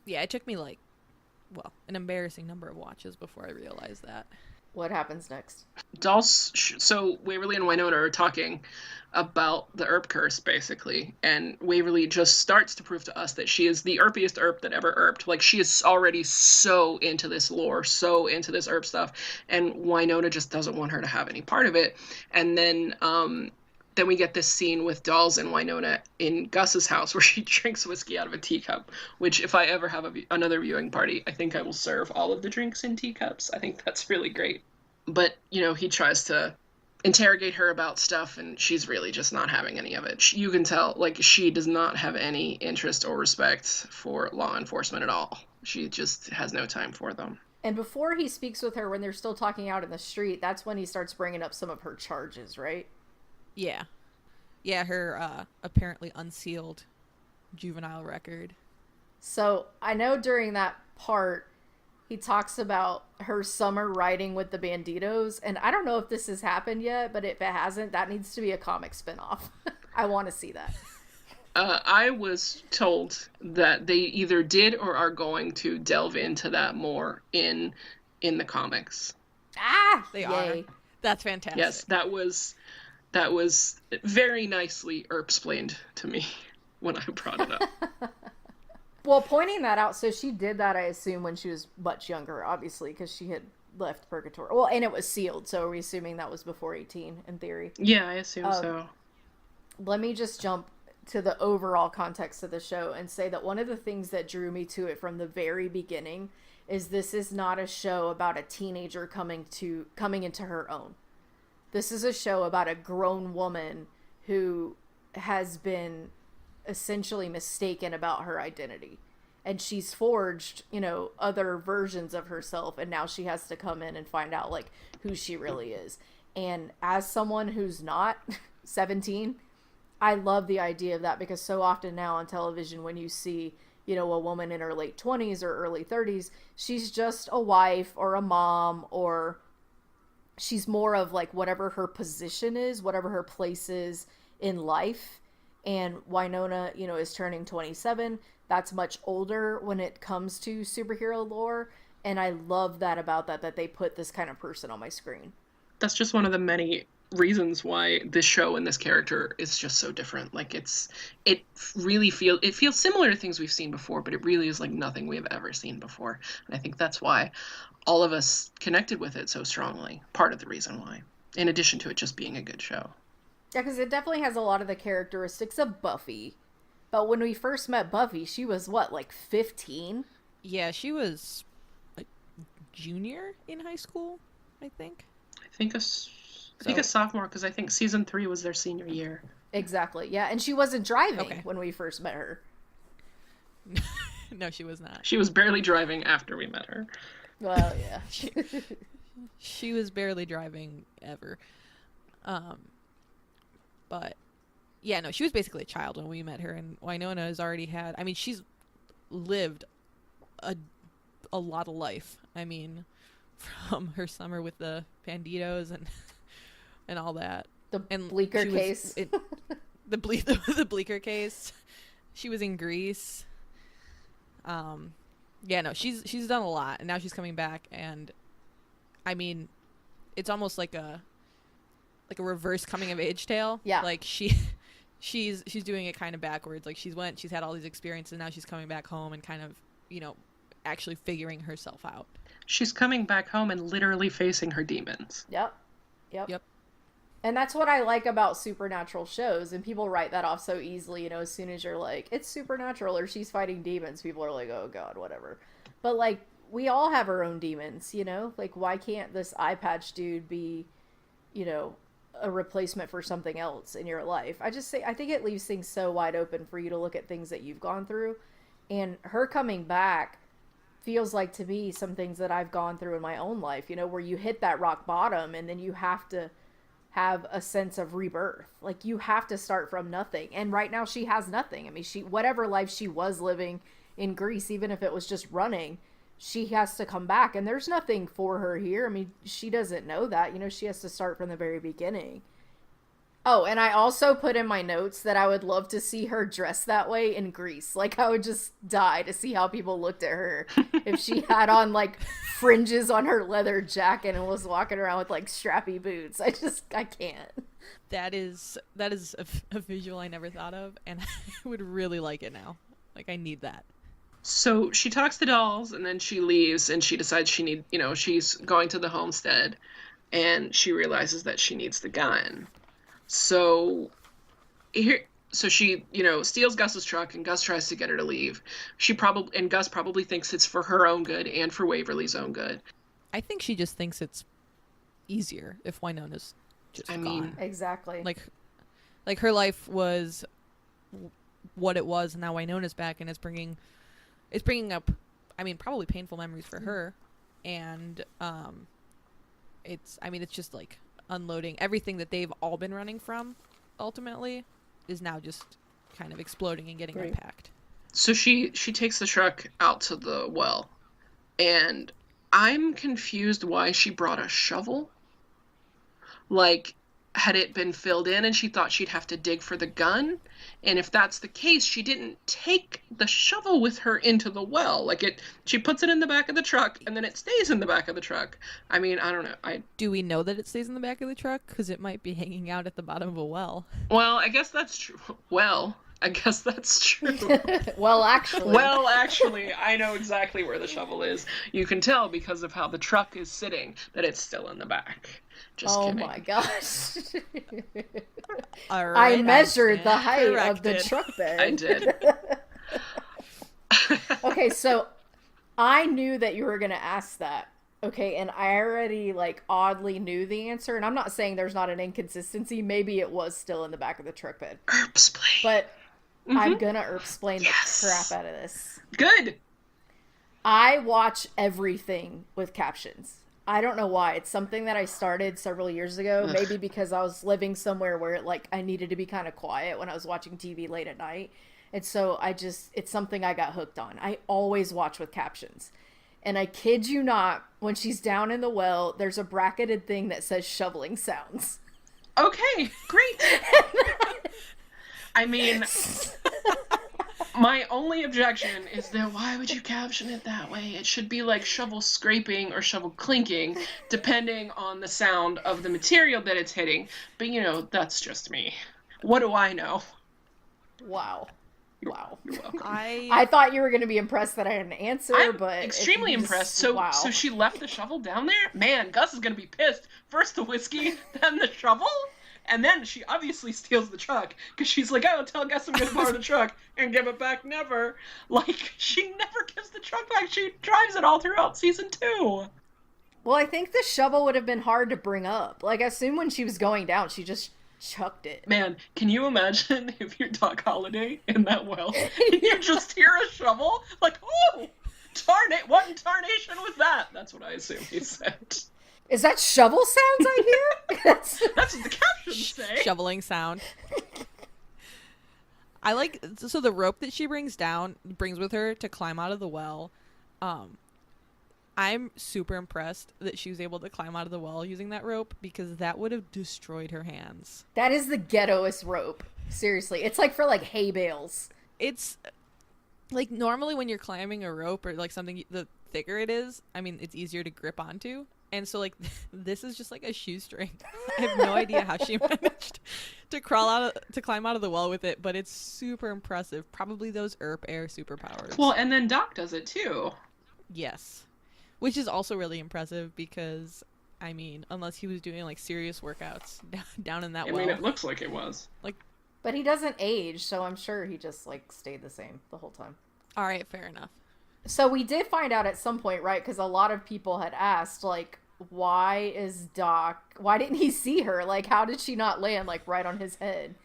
Yeah, it took me an embarrassing number of watches before I realized that.
What happens next?
So Waverly and Wynonna are talking about the Earp curse, basically, and Waverly just starts to prove to us that she is the Earpiest Earp that ever Earped. Like, she is already so into this lore, so into this Earp stuff, and Wynonna just doesn't want her to have any part of it. And then we get this scene with Dolls and Wynonna in Gus's house where she drinks whiskey out of a teacup, which if I ever have another viewing party, I think I will serve all of the drinks in teacups. I think that's really great. But, he tries to interrogate her about stuff, and she's really just not having any of it. You can tell, like, she does not have any interest or respect for law enforcement at all. She just has no time for them.
And before he speaks with her when they're still talking out in the street, that's when he starts bringing up some of her charges, right?
Yeah. Yeah, her apparently unsealed juvenile record.
So I know during that part, he talks about her summer riding with the Banditos, and I don't know if this has happened yet, but if it hasn't, that needs to be a comic spinoff. I want to see that.
I was told that they either did or are going to delve into that more in the comics.
Ah,
they
yay.
are. That's fantastic.
Yes, that was very nicely Earp-splained to me when I brought it up.
Well, pointing that out, so she did that, I assume, when she was much younger, obviously, because she had left Purgatory. Well, and it was sealed, so are we assuming that was before 18, in theory?
Yeah, I assume so.
Let me just jump to the overall context of the show and say that one of the things that drew me to it from the very beginning is this is not a show about a teenager coming into her own. This is a show about a grown woman who has been essentially mistaken about her identity. And she's forged, other versions of herself, and now she has to come in and find out, like, who she really is. And as someone who's not 17, I love the idea of that, because so often now on television when you see, a woman in her late 20s or early 30s, she's just a wife or a mom, or she's more of like whatever her position is, whatever her place is in life. And Wynonna, is turning 27. That's much older when it comes to superhero lore. And I love that about that they put this kind of person on my screen.
That's just one of the many reasons why this show and this character is just so different. Like it feels similar to things we've seen before, but it really is like nothing we have ever seen before. And I think that's why all of us connected with it so strongly. Part of the reason why, in addition to it just being a good show.
Yeah, because it definitely has a lot of the characteristics of Buffy. But when we first met Buffy, she was what, like 15?
Yeah, she was a junior in high school, I think.
I think a sophomore, because I think season 3 was their senior year.
Exactly, yeah. And she wasn't driving when we first met her.
No, she was not.
She was barely driving after we met her.
Well, yeah.
She was barely driving ever. But, yeah, no, she was basically a child when we met her. And Wynonna has already had... I mean, she's lived a lot of life. I mean, from her summer with the Banditos and all that.
The Bleecker case.
The Bleecker case. She was in Greece. Yeah, no, she's done a lot, and now she's coming back, and I mean, it's almost like a reverse coming of age tale.
Yeah.
Like she's doing it kind of backwards. Like she's had all these experiences, now she's coming back home and kind of, actually figuring herself out.
She's coming back home and literally facing her demons.
Yep. And that's what I like about supernatural shows, and people write that off so easily, as soon as you're like, it's supernatural or she's fighting demons, people are like, oh god, whatever. But like, we all have our own demons, like, why can't this eye patch dude be, a replacement for something else in your life? I think it leaves things so wide open for you to look at things that you've gone through, and her coming back feels like to me some things that I've gone through in my own life, where you hit that rock bottom and then you have to have a sense of rebirth. Like, you have to start from nothing. And right now she has nothing. I mean, whatever life she was living in Greece, even if it was just running, she has to come back, and there's nothing for her here. I mean, she doesn't know that, she has to start from the very beginning. Oh, and I also put in my notes that I would love to see her dressed that way in Greece. Like, I would just die to see how people looked at her if she had on, like, fringes on her leather jacket and was walking around with, like, strappy boots. I can't.
That is a visual I never thought of, and I would really like it now. Like, I need that.
So she talks to dolls, and then she leaves, and she decides she's going to the homestead, and she realizes that she needs the gun. So she, steals Gus's truck, and Gus tries to get her to leave. Gus probably thinks it's for her own good and for Waverly's own good.
I think she just thinks it's easier if Wynonna's just gone.
Exactly.
Like her life was what it was, and now Wynonna's back, and it's bringing up, I mean, probably painful memories for her, and it's just like unloading everything that they've all been running from, ultimately, is now just kind of exploding and getting unpacked.
So she takes the truck out to the well, and I'm confused why she brought a shovel. Like, had it been filled in and she thought she'd have to dig for the gun? And if that's the case, she didn't take the shovel with her into the well. Like, she puts it in the back of the truck and then it stays in the back of the truck. I mean, I don't know.
Do we know that it stays in the back of the truck? Because it might be hanging out at the bottom of a well.
Well, I guess that's true. Well,
Well, actually,
I know exactly where the shovel is. You can tell because of how the truck is sitting that it's still in the back. Just kidding.
My gosh.
All right,
I measured the height of the truck bed.
I did.
Okay, so I knew that you were going to ask that. Okay, and I already, like, oddly knew the answer. And I'm not saying there's not an inconsistency. Maybe it was still in the back of the truck bed.
Earp-splain.
But I'm going to Earp-splain the crap out of this.
Good.
I watch everything with captions. I don't know why. It's something that I started several years ago.
Ugh.
Maybe because I was living somewhere where, like, I needed to be kind of quiet when I was watching TV late at night. And so it's something I got hooked on. I always watch with captions. And I kid you not, when she's down in the well, there's a bracketed thing that says shoveling sounds.
Okay, great. I mean, my only objection is that why would you caption it that way? It should be like shovel scraping or shovel clinking, depending on the sound of the material that it's hitting. But, you know, that's just me. What do I know?
Wow.
You're welcome.
I
thought you were going to be impressed that I had an answer, but...
extremely impressed. So she left the shovel down there? Man, Gus is going to be pissed. First the whiskey, then the shovel? And then she obviously steals the truck, because she's like, oh, tell Gus I'm going to borrow the truck and give it back never. Like, she never gives the truck back. She drives it all throughout season 2.
Well, I think the shovel would have been hard to bring up. Like, I assume when she was going down, she just chucked it.
Man, can you imagine if you're Doc Holliday in that well, and you just hear a shovel? Like, oh, what in tarnation was that? That's what I assume he said.
Is that shovel sounds I hear?
That's what the captions say.
Shoveling sound. I like, so the rope that she brings with her to climb out of the well, I'm super impressed that she was able to climb out of the well using that rope, because that would have destroyed her hands.
That is the ghettoest rope. Seriously. It's like for like hay bales.
It's like normally when you're climbing a rope or like something, the thicker it is, I mean, it's easier to grip onto. And so, like, this is just like a shoestring. I have no idea how she managed to climb out of the well with it, but it's super impressive. Probably those Earp air superpowers.
Well, and then Doc does it too.
Yes. Which is also really impressive because, I mean, unless he was doing, like, serious workouts down in that well.
I mean, it looks like it was.
But he doesn't age, so I'm sure he just, like, stayed the same the whole time.
All right, fair enough.
So we did find out at some point, right? Because a lot of people had asked, like, why didn't he see her? Like, how did she not land, like, right on his head?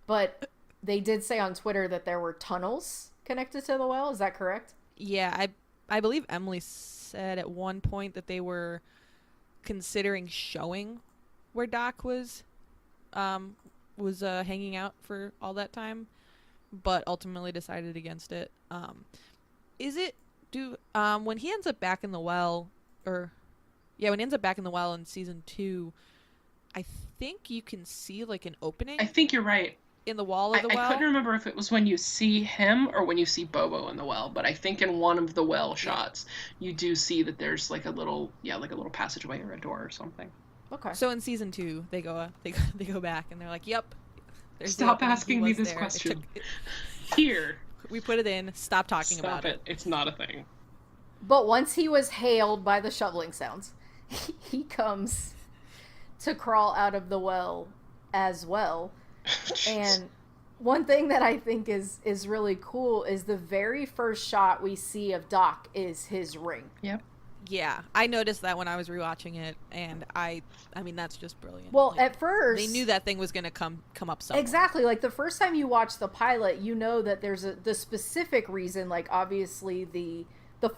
But they did say on Twitter that there were tunnels connected to the well. Is that correct?
Yeah, I believe Emily said at one point that they were considering showing where Doc was hanging out for all that time, but ultimately decided against it. When he ends up back in the well, when he ends up back in the well in season 2, I think you can see like an opening.
I think you're right.
In the wall of the well.
I couldn't remember if it was when you see him or when you see Bobo in the well, but I think in one of the well shots, you do see that there's like a little passageway or a door or something.
Okay.
So in season 2, they go back and they're like, "Yep."
Stop asking me this question. Here.
We put it in. Stop talking about it.
It's not a thing.
But once he was hailed by the shoveling sounds, he comes to crawl out of the well as well. And one thing that I think is really cool is the very first shot we see of Doc is his ring.
Yep.
Yeah, I noticed that when I was rewatching it, and I mean that's just brilliant.
Well,
like,
at first
they knew that thing was gonna come up somewhere.
Exactly. Like the first time you watch the pilot, you know that there's the specific reason. Like obviously the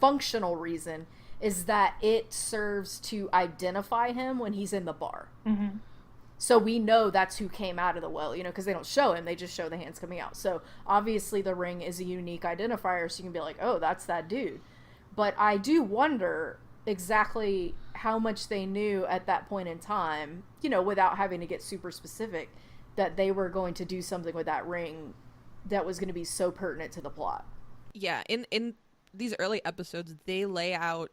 functional reason is that it serves to identify him when he's in the bar.
Mm-hmm.
So we know that's who came out of the well, because they don't show him. They just show the hands coming out. So obviously the ring is a unique identifier. So you can be like, oh, that's that dude. But I do wonder, exactly how much they knew at that point in time, you know, without having to get super specific, that they were going to do something with that ring that was going to be so pertinent to the plot.
Yeah, in these early episodes, they lay out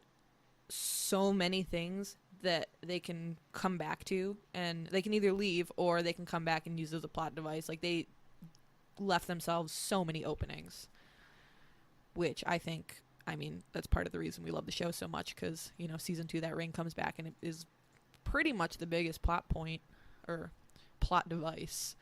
so many things that they can come back to, and they can either leave or they can come back and use it as a plot device. Like, they left themselves so many openings, which I think, I mean, that's part of the reason we love the show so much, because, you know, season 2, that ring comes back and it is pretty much the biggest plot point or plot device.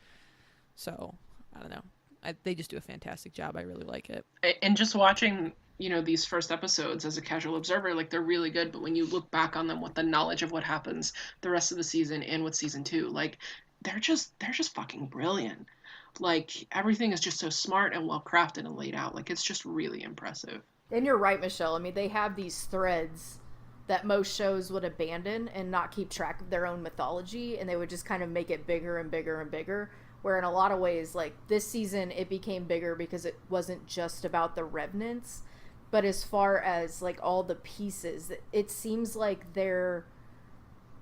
So I don't know, they just do a fantastic job. I really like it.
And just watching, you know, these first episodes as a casual observer, like, they're really good, but when you look back on them with the knowledge of what happens the rest of the season and with season 2, like, they're just fucking brilliant. Like, everything is just so smart and well crafted and laid out. Like, it's just really impressive.
And you're right, Michelle. I mean, they have these threads that most shows would abandon and not keep track of their own mythology, and they would just kind of make it bigger and bigger and bigger. Where in a lot of ways, like, this season, it became bigger because it wasn't just about the revenants, but as far as, like, all the pieces, it seems like they're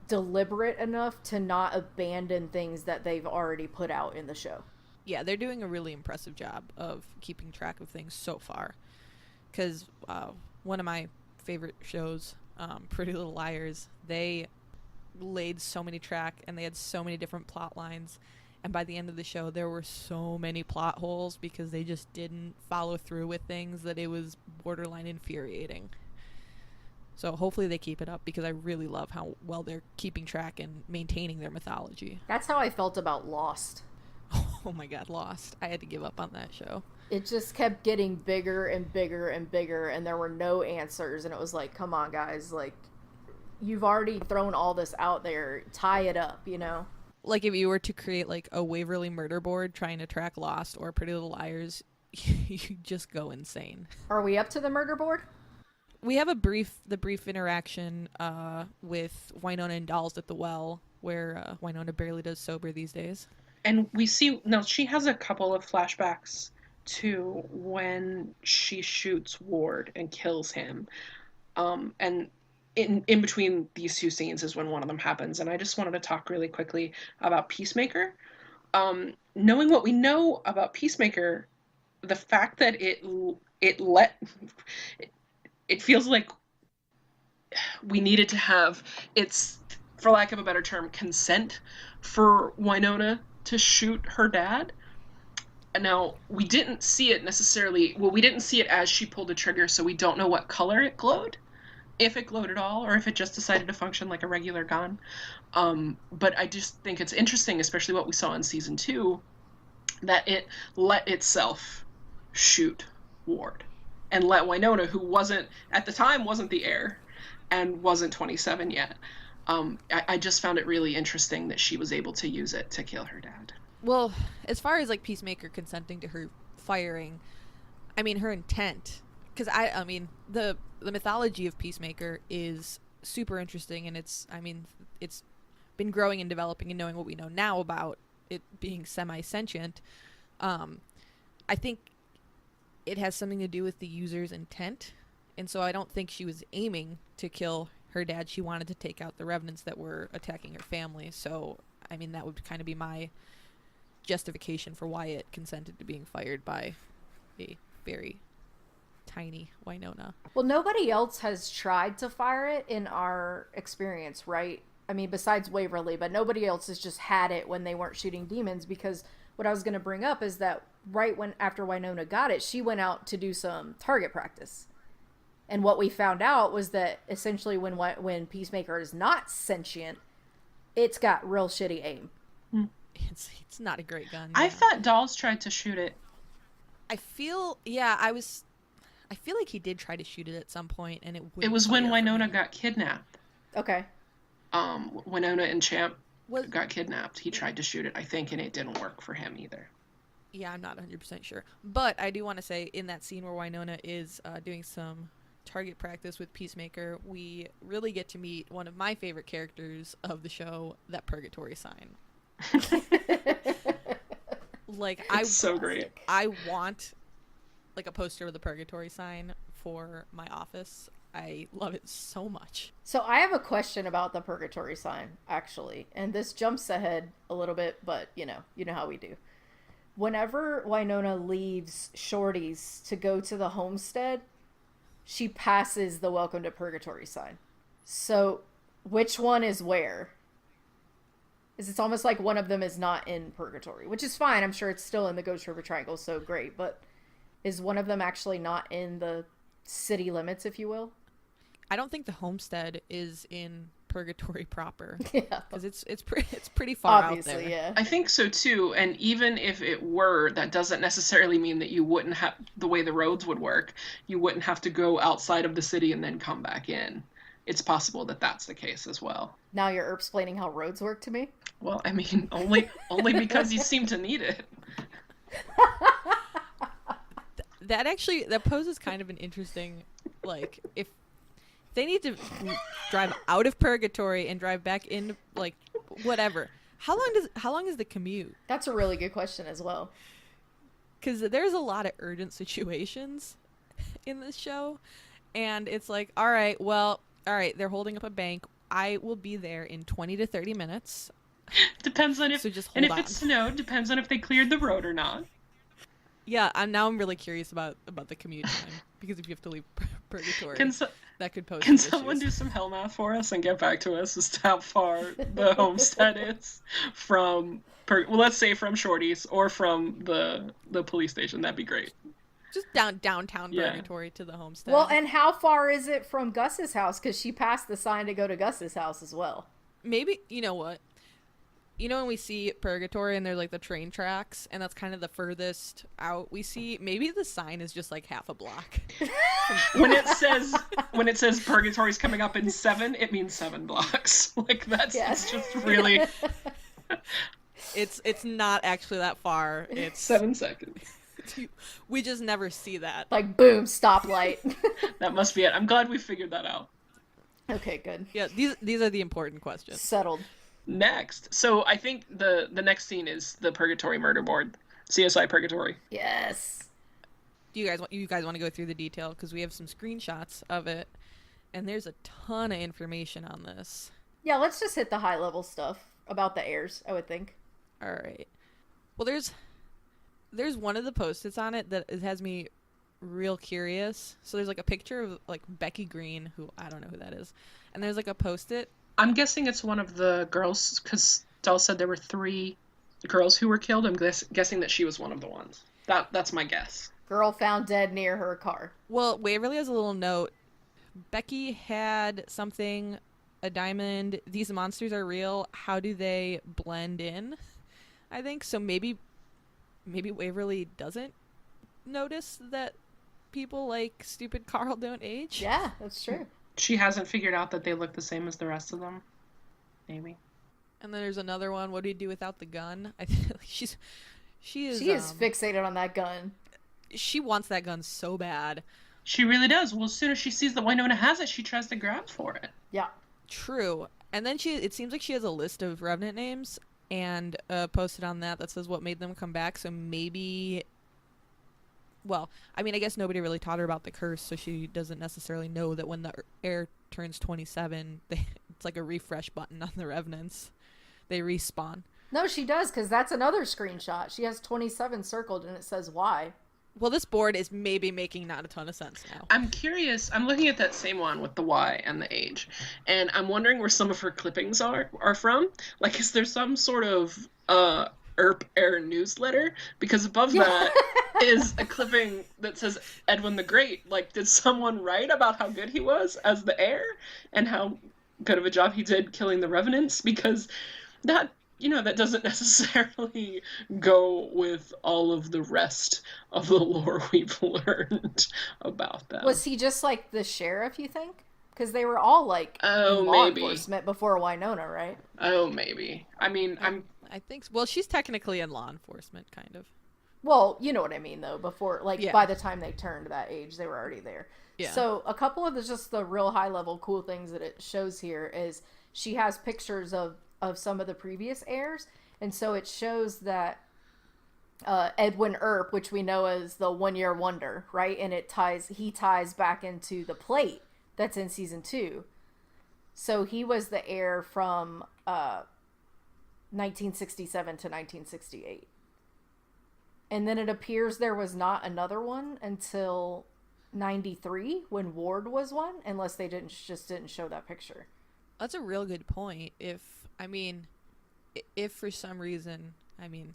deliberate enough to not abandon things that they've already put out in the show.
Yeah, they're doing a really impressive job of keeping track of things so far. Because one of my favorite shows, Pretty Little Liars, they laid so many track and they had so many different plot lines. And by the end of the show, there were so many plot holes because they just didn't follow through with things that it was borderline infuriating. So hopefully they keep it up, because I really love how well they're keeping track and maintaining their mythology.
That's how I felt about Lost.
Oh my god, Lost. I had to give up on that show.
It just kept getting bigger and bigger and bigger, and there were no answers, and it was like, come on, guys, like, you've already thrown all this out there, tie it up, you know?
Like, if you were to create, like, a Waverly murder board trying to track Lost or Pretty Little Liars, you just go insane.
Are we up to the murder board?
We have the brief interaction with Wynonna and Dolls at the well, where Wynonna barely does sober these days.
And we see, no, she has a couple of flashbacks to when she shoots Ward and kills him. And in between these two scenes is when one of them happens. And I just wanted to talk really quickly about Peacemaker. Knowing what we know about Peacemaker, the fact that it feels like we needed to have its, for lack of a better term, consent for Wynonna to shoot her dad. And now, we didn't see it necessarily, well, we didn't see it as she pulled the trigger, so we don't know what color it glowed, if it glowed at all, or if it just decided to function like a regular gun. But I just think it's interesting, especially what we saw in season 2, that it let itself shoot Ward. And let Wynonna, who wasn't, at the time, wasn't the heir, and wasn't 27 yet. I just found it really interesting that she was able to use it to kill her dad.
Well, as far as, like, Peacemaker consenting to her firing, I mean, her intent, because I mean, the mythology of Peacemaker is super interesting, and it's been growing and developing, and knowing what we know now about it being semi-sentient, I think it has something to do with the user's intent, and so I don't think she was aiming to kill her dad. She wanted to take out the revenants that were attacking her family, so, I mean, that would kind of be my justification for why it consented to being fired by a very tiny Wynonna.
Well, nobody else has tried to fire it in our experience, right? I mean, besides Waverly, but nobody else has just had it when they weren't shooting demons, because what I was going to bring up is that right when after Wynonna got it, she went out to do some target practice. And what we found out was that essentially when Peacemaker is not sentient, it's got real shitty aim.
It's not a great gun.
I
yeah.
thought Dolls tried to shoot it.
I feel like he did try to shoot it at some point, and
it was when Wynonna got kidnapped.
Okay.
Wynonna and Champ got kidnapped. He tried to shoot it, I think, and it didn't work for him either.
Yeah, I'm not 100% sure. But I do want to say, in that scene where Wynonna is doing some target practice with Peacemaker, we really get to meet one of my favorite characters of the show, that Purgatory sign. Like,
so great.
I want, like, a poster with a Purgatory sign for my office. I love it so much.
So I have a question about the Purgatory sign, actually. And this jumps ahead a little bit, but you know how we do. Whenever Wynonna leaves Shorty's to go to the homestead, she passes the Welcome to Purgatory sign. So which one is where? Is it's almost like one of them is not in Purgatory, which is fine. I'm sure it's still in the Ghost River Triangle, so great. But is one of them actually not in the city limits, if you will?
I don't think the homestead is in Purgatory proper.
Yeah.
Because it's pretty far
Obviously,
out there.
yeah.
I think so too, and even if it were, that doesn't necessarily mean that you wouldn't have, the way the roads would work, you wouldn't have to go outside of the city and then come back in. It's possible that that's the case as well.
Now you're explaining how roads work to me?
Well, I mean, only because you seem to need it.
That poses kind of an interesting, like, if they need to drive out of Purgatory and drive back in, like, whatever. How long is the commute?
That's a really good question as well.
Because there's a lot of urgent situations in this show, and it's like, all right, they're holding up a bank. I will be there in 20 to 30 minutes.
Depends on if,
so just hold
and if
on.
it snowed, depends on if they cleared the road or not.
Yeah, I'm really curious about the commute time, because if you have to leave Purgatory, that could pose
Can
some
someone
issues.
do some hell math for us and get back to us as to how far the homestead is from, let's say from Shorty's or from the police station? That'd be great.
Just downtown
Yeah.
Purgatory to the homestead.
Well, and how far is it from Gus's house? Because she passed the sign to go to Gus's house as well.
maybe, you know what? You know when we see Purgatory and there's like the train tracks, and that's kind of the furthest out we see, maybe the sign is just like half a block.
When it says Purgatory's coming up in 7, it means 7 blocks. Like it's just really
It's not actually that far. It's
7 seconds.
we just never see that.
Like, boom, stoplight.
That must be it. I'm glad we figured that out.
Okay, good.
Yeah, these are the important questions.
Settled.
Next. So I think the next scene is the Purgatory murder board. CSI Purgatory.
Yes.
Do you guys want to go through the detail? Because we have some screenshots of it, and there's a ton of information on this.
Yeah, let's just hit the high level stuff about the heirs, I would think.
All right. Well, there's one of the post-its on it that it has me real curious. So there's like a picture of like Becky Green, who I don't know who that is, and there's like a post-it.
I'm guessing it's one of the girls, because Stell said there were 3 girls who were killed. I'm guessing that she was one of the ones. That's my guess.
Girl found dead near her car.
Well, Waverly has a little note. Becky had something, a diamond. These monsters are real. How do they blend in? I think so. Maybe Waverly doesn't notice that people like stupid Carl don't age.
Yeah, that's true.
She hasn't figured out that they look the same as the rest of them. Maybe.
And then there's another one. What do you do without the gun? I feel like she is
She is fixated on that gun.
She wants that gun so bad.
She really does. Well, as soon as she sees that Wynonna has it, she tries to grab for it.
Yeah.
True. And then it seems like she has a list of Revenant names and posted on that says what made them come back. So maybe, well, I mean, I guess nobody really taught her about the curse, so she doesn't necessarily know that when the heir turns 27, it's like a refresh button on the Revenants. They respawn.
No, she does, because that's another screenshot. She has 27 circled, and it says why.
Well, this board is maybe making not a ton of sense now.
I'm curious. I'm looking at that same one with the Y and the age, and I'm wondering where some of her clippings are from. Like, is there some sort of Earp Air newsletter? Because above that is a clipping that says Edwin the Great. Like, did someone write about how good he was as the heir and how good of a job he did killing the Revenants? Because that doesn't necessarily go with all of the rest of the lore we've learned about them.
Was he just like the sheriff, you think? Because they were all like in law enforcement before Wynonna, right?
Oh, maybe. I mean,
I think so. Well, she's technically in law enforcement, kind of.
Well, you know what I mean, though. Before, by the time they turned that age, they were already there.
Yeah.
So a couple of the real high-level cool things that it shows here is she has pictures of some of the previous heirs, and so it shows that Edwin Earp, which we know as the 1 year wonder, right? And he ties back into the plate that's in season 2. So he was the heir from 1967 to 1968. And then it appears there was not another one until 93 when Ward was one, unless they didn't show that picture.
That's a real good point. If for some reason,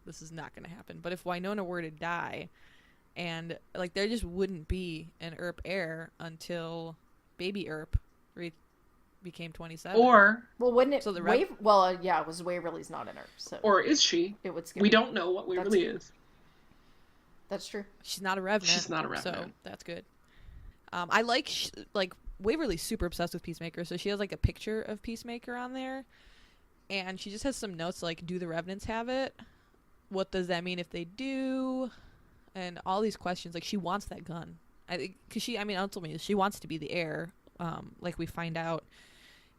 this is not going to happen, but if Wynonna were to die, and like there just wouldn't be an Earp heir until baby Earp became 27.
Or
wouldn't it?
So
it was Waverly's not an Earp. So
or is she?
It would skip.
We don't know what Waverly is.
That's true.
She's not a Revenant.
She's not a Revenant.
So that's good. I like Waverly's super obsessed with Peacemaker, so she has like a picture of Peacemaker on there, and she just has some notes like, do the Revenants have it? What does that mean if they do? And all these questions. Like, she wants that gun. I think because ultimately she wants to be the heir. Like we find out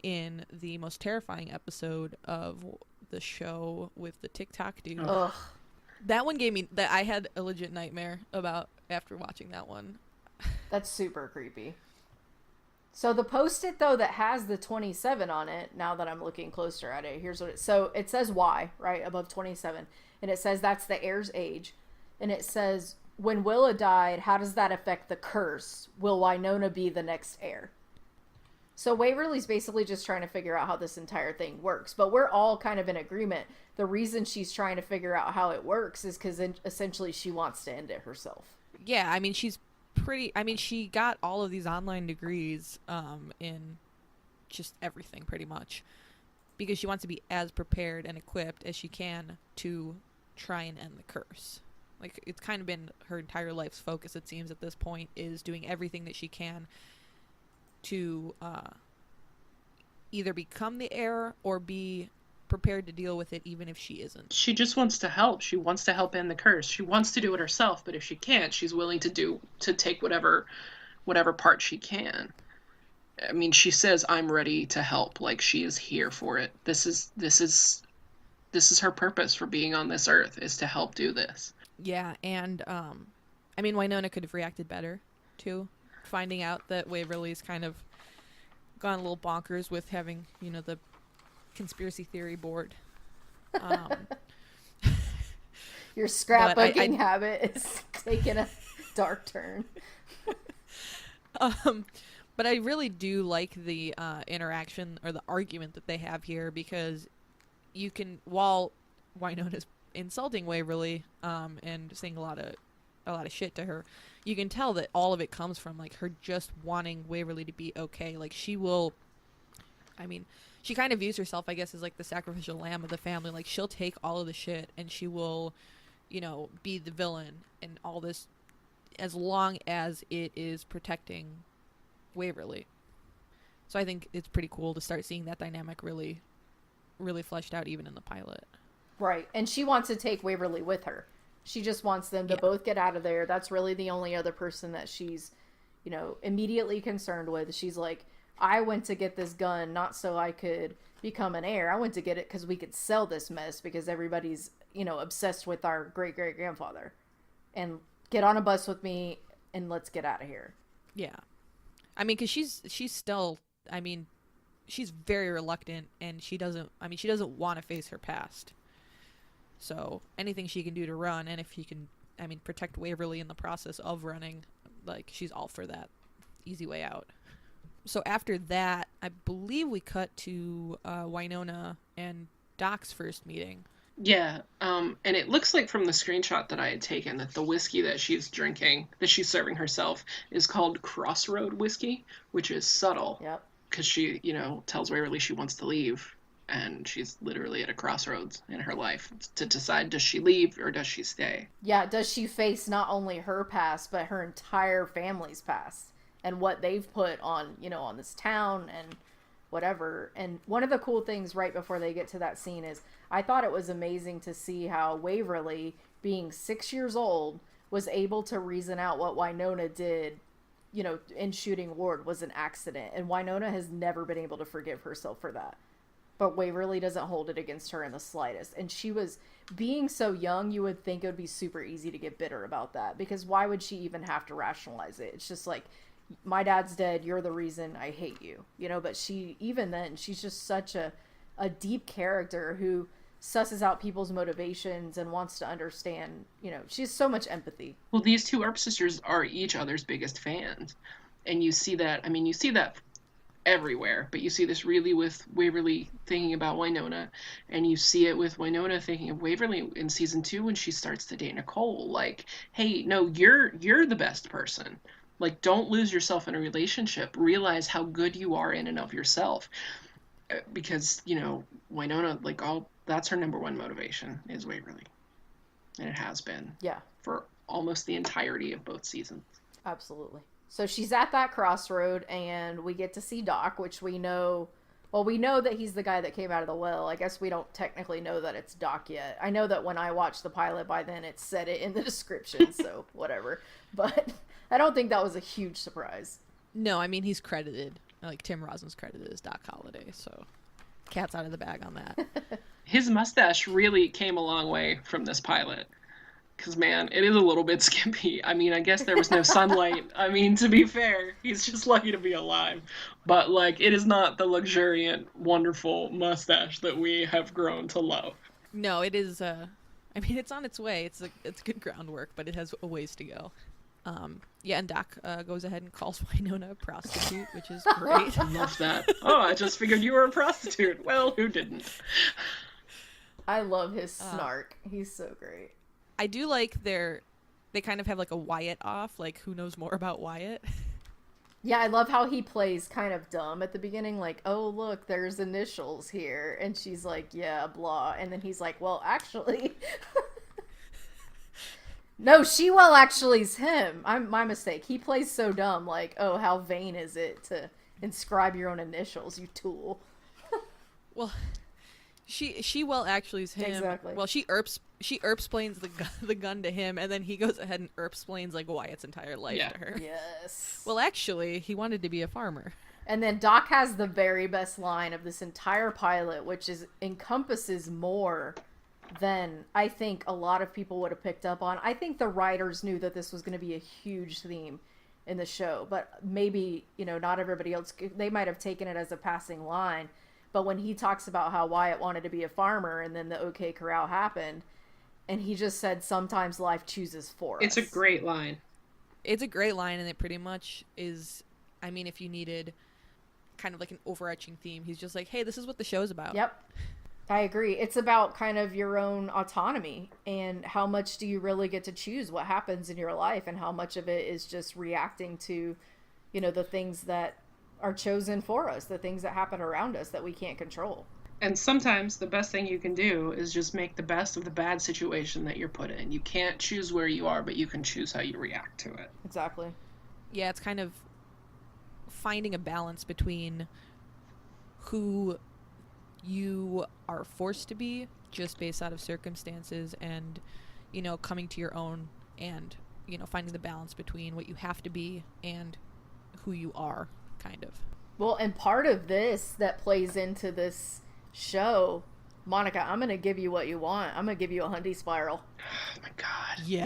in the most terrifying episode of the show with the TikTok dude.
Ugh.
That one gave me that I had a legit nightmare about after watching that one.
That's super creepy. So the post-it, though, that has the 27 on it, now that I'm looking closer at it, here's what it... So it says Y, right, above 27. And it says that's the heir's age. And it says, when Willa died, how does that affect the curse? Will Wynonna be the next heir? So Waverly's basically just trying to figure out how this entire thing works. But we're all kind of in agreement. The reason she's trying to figure out how it works is because essentially she wants to end it herself.
Yeah, she's pretty... she got all of these online degrees in just everything, pretty much. Because she wants to be as prepared and equipped as she can to try and end the curse. Like, it's kind of been her entire life's focus, it seems, at this point, is doing everything that she can to either become the heir or be prepared to deal with it even if she isn't.
She just wants to help. She wants to help end the curse. She wants to do it herself, but if she can't, she's willing to take whatever part she can. She says, I'm ready to help. Like, she is here for it. This is her purpose for being on this earth, is to help do this.
Yeah, and Wynonna could have reacted better too, finding out that Waverly's kind of gone a little bonkers with having, the conspiracy theory board.
Your scrapbooking habit is taking a dark turn.
But I really do like the interaction or the argument that they have here, because you can, while Wynonna's insulting Waverly and saying a lot of shit to her, you can tell that all of it comes from like her just wanting Waverly to be okay. Like, she will, she kind of views herself, I guess, as like the sacrificial lamb of the family. Like, she'll take all of the shit and she will, be the villain and all this, as long as it is protecting Waverly. So I think it's pretty cool to start seeing that dynamic really, really fleshed out even in the pilot.
Right. And she wants to take Waverly with her. She just wants them to both get out of there. That's really the only other person that she's, immediately concerned with. She's like, I went to get this gun not so I could become an heir. I went to get it because we could sell this mess because everybody's, obsessed with our great-great-grandfather. And get on a bus with me and let's get out of here.
Yeah. Because she's still, she's very reluctant, and she doesn't want to face her past. So anything she can do to run, and if she can, protect Waverly in the process of running, like, she's all for that easy way out. So after that, I believe we cut to Wynonna and Doc's first meeting.
Yeah, and it looks like from the screenshot that I had taken that the whiskey that she's drinking, that she's serving herself, is called Crossroad whiskey, which is subtle.
Yep.
Because she, tells Waverly she wants to leave, and she's literally at a crossroads in her life to decide, does she leave or does she stay?
Yeah, does she face not only her past, but her entire family's past, and what they've put on, on this town and whatever. And one of the cool things right before they get to that scene is, I thought it was amazing to see how Waverly, being 6 years old, was able to reason out what Wynonna did, in shooting Ward was an accident. And Wynonna has never been able to forgive herself for that. But Waverly doesn't hold it against her in the slightest. And she was, being so young, you would think it would be super easy to get bitter about that. Because why would she even have to rationalize it? It's just like, my dad's dead, you're the reason I hate you, you know. But she, even then, she's just such a deep character who susses out people's motivations and wants to understand, you know, she has so much empathy.
Well, these two Earp sisters are each other's biggest fans. And you see that, I mean, you see that everywhere, but you see this really with Waverly thinking about Wynonna, and you see it with Wynonna thinking of Waverly in season 2 when she starts to date Nicole. Like, hey, no, you're the best person. Like, don't lose yourself in a relationship. Realize how good you are in and of yourself. Because, you know, Wynonna, like, that's her number one motivation is Waverly. And it has been.
Yeah.
For almost the entirety of both seasons.
Absolutely. So she's at that crossroad, and we get to see Doc, which we know... Well, we know that he's the guy that came out of the well. I guess we don't technically know that it's Doc yet. I know that when I watched the pilot, by then it said it in the description, so whatever. But I don't think that was a huge surprise.
No, I mean, he's credited. Like, Tim Rosen's credited as Doc Holliday, so cat's out of the bag on that.
His mustache really came a long way from this pilot. Because, man, it is a little bit skimpy. I mean, I guess there was no sunlight. I mean, to be fair, he's just lucky to be alive. But, like, it is not the luxuriant, wonderful mustache that we have grown to love.
No, it is, I mean, it's on its way. It's good groundwork, but it has a ways to go. Yeah, and Doc goes ahead and calls Wynonna a prostitute, which is great.
I love that. Oh, I just figured you were a prostitute. Well, who didn't?
I love his snark. He's so great.
I do like they kind of have like a Wyatt off, like who knows more about Wyatt.
Yeah, I love how he plays kind of dumb at the beginning, like, oh, look, there's initials here. And she's like, yeah, blah. And then he's like, well, actually... No, She-Well actually's him. My mistake. He plays so dumb, like, oh, how vain is it to inscribe your own initials, you tool.
Well, She-Well actually's him.
Exactly.
Well, she Earp-splains the gun to him, and then he goes ahead and Earp-splains, like, Wyatt's entire life to her.
Yes.
Well, actually, he wanted to be a farmer.
And then Doc has the very best line of this entire pilot, which encompasses more than I think a lot of people would have picked up on. I think the writers knew that this was going to be a huge theme in the show, but maybe, you know, not everybody else, they might have taken it as a passing line. But when he talks about how Wyatt wanted to be a farmer and then the OK Corral happened, and he just said, sometimes life chooses for us.
It's a great line.
It's a great line, and it pretty much is, I mean, if you needed kind of like an overarching theme, he's just like, hey, this is what the show's about.
Yep. I agree. It's about kind of your own autonomy and how much do you really get to choose what happens in your life, and how much of it is just reacting to, you know, the things that are chosen for us, the things that happen around us that we can't control.
And sometimes the best thing you can do is just make the best of the bad situation that you're put in. You can't choose where you are, but you can choose how you react to it.
Exactly.
Yeah, it's kind of finding a balance between who you are forced to be just based out of circumstances and, you know, coming to your own, and, you know, finding the balance between what you have to be and who you are, kind of.
Well, and part of this that plays into this show, Monica, I'm going to give you what you want. I'm going to give you a Hundy spiral.
Oh my God.
Yeah.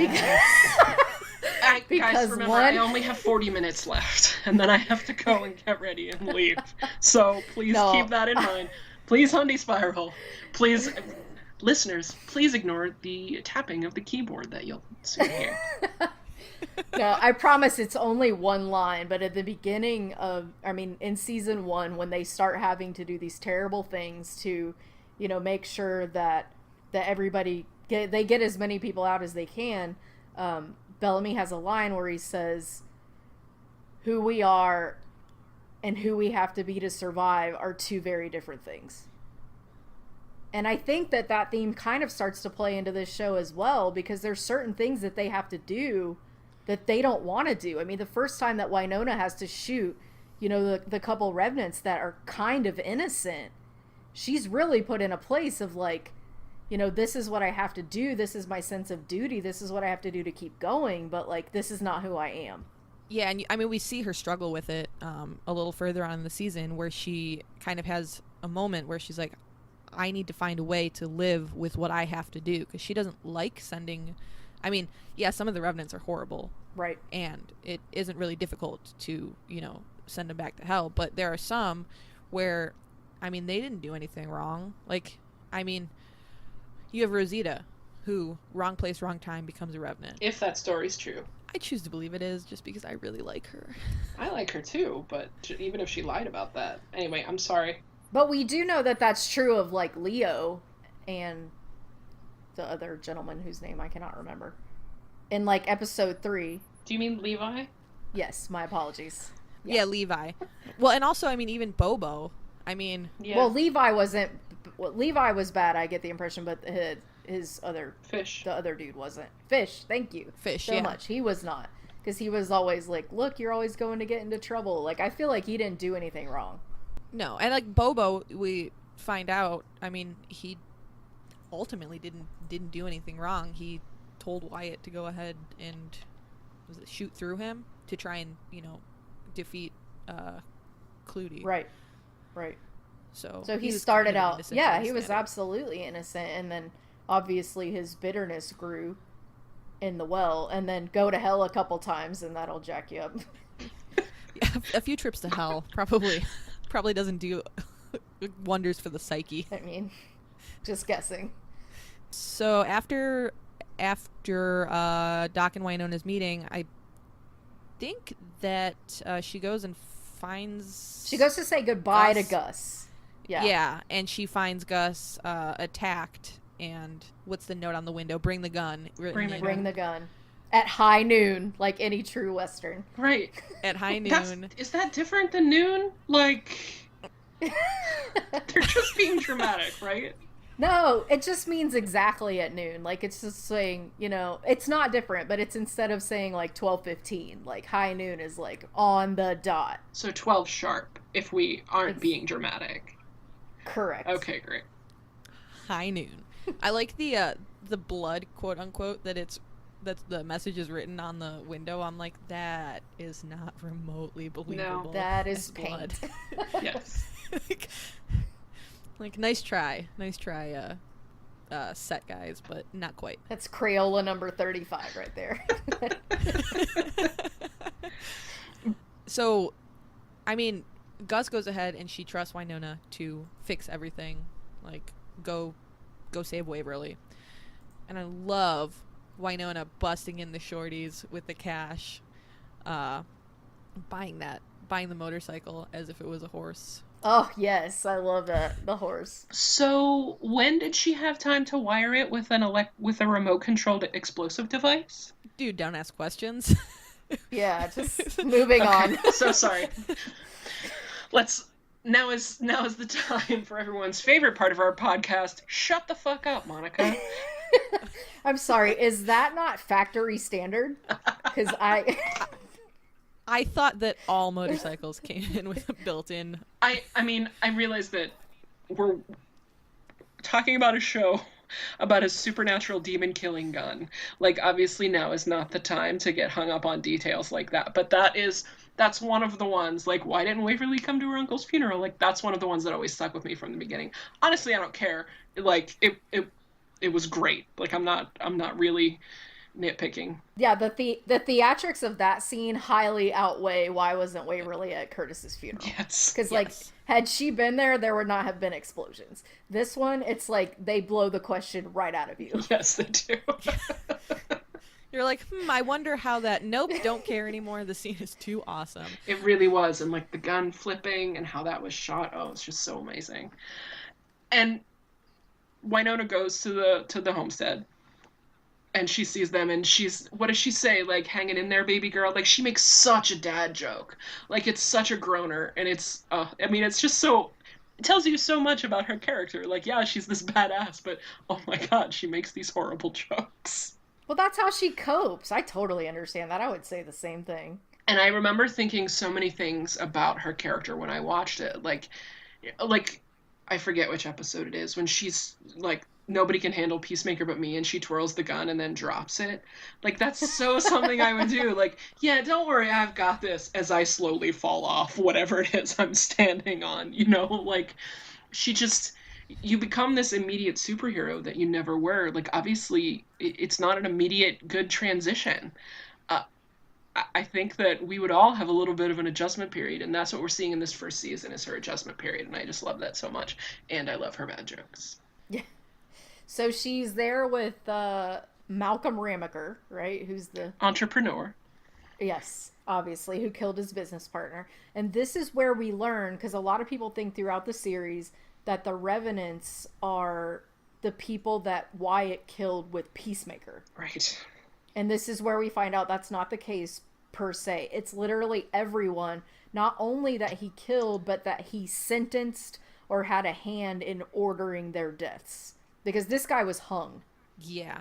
Guys, remember, I only have 40 minutes left, and then I have to go and get ready and leave. So please keep that in mind. Please, Hundy Spiral. Please, listeners, please ignore the tapping of the keyboard that you'll soon hear.
No, I promise it's only one line, but at the beginning of, I mean, in season 1, when they start having to do these terrible things to, you know, make sure that everybody, they get as many people out as they can, Bellamy has a line where he says, who we are and who we have to be to survive are two very different things. And I think that theme kind of starts to play into this show as well, because there's certain things that they have to do that they don't want to do. I mean, the first time that Wynonna has to shoot, you know, the couple revenants that are kind of innocent, she's really put in a place of like, you know, this is what I have to do. This is my sense of duty. This is what I have to do to keep going. But like, this is not who I am.
Yeah, and I mean, we see her struggle with it a little further on in the season, where she kind of has a moment where she's like, I need to find a way to live with what I have to do, because she doesn't like sending I mean, yeah, some of the revenants are horrible.
Right.
And it isn't really difficult to, send them back to hell. But there are some where, I mean, they didn't do anything wrong. Like, I mean, you have Rosita, who, wrong place, wrong time, becomes a revenant.
If that story's true.
I choose to believe it is, just because I really like her.
I like her too, but even if she lied about that. Anyway, I'm sorry.
But we do know that that's true of, like, Leo and the other gentleman whose name I cannot remember. In, like, episode 3.
Do you mean Levi?
Yes, my apologies.
Yeah, Levi. Well, and also, I mean, even Bobo. I mean...
Yeah.
Well, Levi wasn't... Well, Levi was bad, I get the impression, but his other...
Fish.
The other dude wasn't. Fish, thank you.
Fish,
so much. He was not. Because he was always like, look, you're always going to get into trouble. Like, I feel like he didn't do anything wrong.
No, and, like, Bobo, we find out, I mean, he ultimately didn't do anything wrong. He told Wyatt to go ahead and shoot through him to try and defeat Clutie.
Right.
So
he
was
started
kind of
out,
innocent
yeah,
from the
he was
stand-up.
absolutely innocent, and then obviously his bitterness grew in the well, and then go to hell a couple times and that'll jack you up.
Yeah, a few trips to hell probably doesn't do wonders for the psyche.
I mean, just guessing.
So after Doc and Wynonna's meeting, I think that she goes and finds...
She goes to say goodbye
Gus.
to Gus. Yeah.
Yeah, and she finds Gus attacked, and what's the note on the window? Bring the gun.
Bring the gun. At high noon, like any true Western.
Right.
At high noon.
Is that different than noon? Like, they're just being dramatic, right?
No, it just means exactly at noon. Like, it's just saying, it's not different, but it's instead of saying, like, 12:15, like, high noon is, like, on the dot.
So 12 sharp, if we aren't being dramatic.
Correct.
Okay, great.
High noon. I like the blood, quote unquote, that the message is written on the window. I'm like, that is not remotely believable.
No, that is
blood.
paint.
Yes.
Like, nice try, set guys, but not quite.
That's Crayola number 35 right there.
So, I mean, Gus goes ahead and she trusts Wynonna to fix everything. Like, go save Waverly. And I love Wynonna busting in the Shorties with the cash, buying the motorcycle as if it was a horse.
Oh, yes, I love that. The horse.
So when did she have time to wire it with with a remote-controlled explosive device?
Dude, don't ask questions.
Yeah, just moving on.
So sorry. Now is the time for everyone's favorite part of our podcast. Shut the fuck up, Monica.
I'm sorry, is that not factory standard? Because
I thought that all motorcycles came in with a built-in...
I mean, I realize that we're talking about a show about a supernatural demon-killing gun. Like, obviously now is not the time to get hung up on details like that. But that's one of the ones, like, why didn't Waverly come to her uncle's funeral? Like, that's one of the ones that always stuck with me from the beginning. Honestly, I don't care. Like, it was great. Like, I'm not really nitpicking.
Yeah, the theatrics of that scene highly outweigh why wasn't Waverly at Curtis's funeral.
Yes.
Because, like, had she been there would not have been explosions. This one, it's like they blow the question right out of you.
Yes, they do.
You're like, I wonder how that... Nope, don't care anymore. The scene is too awesome.
It really was. And, like, the gun flipping and how that was shot. Oh, it's just so amazing. And Wynonna goes to the homestead. And she sees them, and what does she say? Like, hanging in there, baby girl? Like, she makes such a dad joke. Like, it's such a groaner, and it's just so... It tells you so much about her character. Like, yeah, she's this badass, but, oh my god, she makes these horrible jokes.
Well, that's how she copes. I totally understand that. I would say the same thing.
And I remember thinking so many things about her character when I watched it. Like, I forget which episode it is, when she's, like, nobody can handle Peacemaker but me, and she twirls the gun and then drops it. Like, that's so something I would do. Like, yeah, don't worry, I've got this, as I slowly fall off whatever it is I'm standing on, Like, she just... you become this immediate superhero that you never were. Like, obviously, it's not an immediate good transition. Uh, I think that we would all have a little bit of an adjustment period, and that's what we're seeing in this first season is her adjustment period, and I just love that so much. And I love her bad jokes.
Yeah. So she's there with Malcolm Ramaker, right? Who's the
entrepreneur.
Yes, obviously, who killed his business partner. And this is where we learn, because a lot of people think throughout the series that the Revenants are the people that Wyatt killed with Peacemaker.
Right.
And this is where we find out that's not the case per se. It's literally everyone, not only that he killed, but that he sentenced or had a hand in ordering their deaths. Because this guy was hung.
Yeah.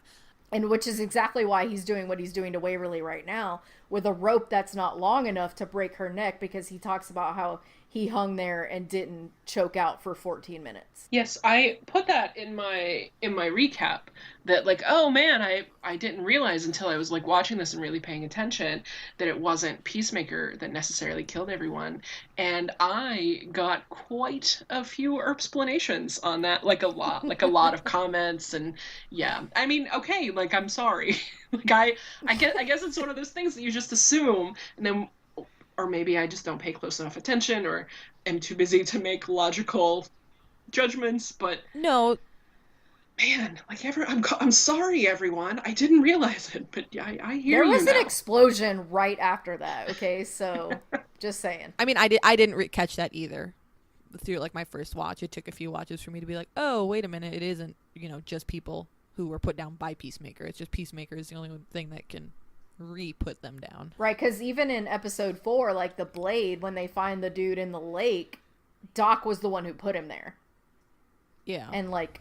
And which is exactly why he's doing what he's doing to Waverly right now, with a rope that's not long enough to break her neck, because he talks about how he hung there and didn't choke out for 14 minutes.
Yes, I put that in my recap that, like, oh man, I didn't realize until I was like watching this and really paying attention that it wasn't Peacemaker that necessarily killed everyone. And I got quite a few explanations on that, like a lot of comments. And yeah, I mean, okay, like, I'm sorry. Like, I guess it's one of those things that you just assume, and then, or maybe I just don't pay close enough attention, or am too busy to make logical judgments. But
no,
man, like, I'm sorry, everyone. I didn't realize it, but yeah, I hear you.
There was
now.
an explosion right after that. Okay, so just saying.
I mean, I didn't catch that either. Through like my first watch, it took a few watches for me to be like, oh, wait a minute, it isn't just people who were put down by Peacemaker. It's just Peacemaker is the only thing that can re-put them down.
Right, because even in episode 4, like the Blade, when they find the dude in the lake, Doc was the one who put him there.
Yeah.
And like,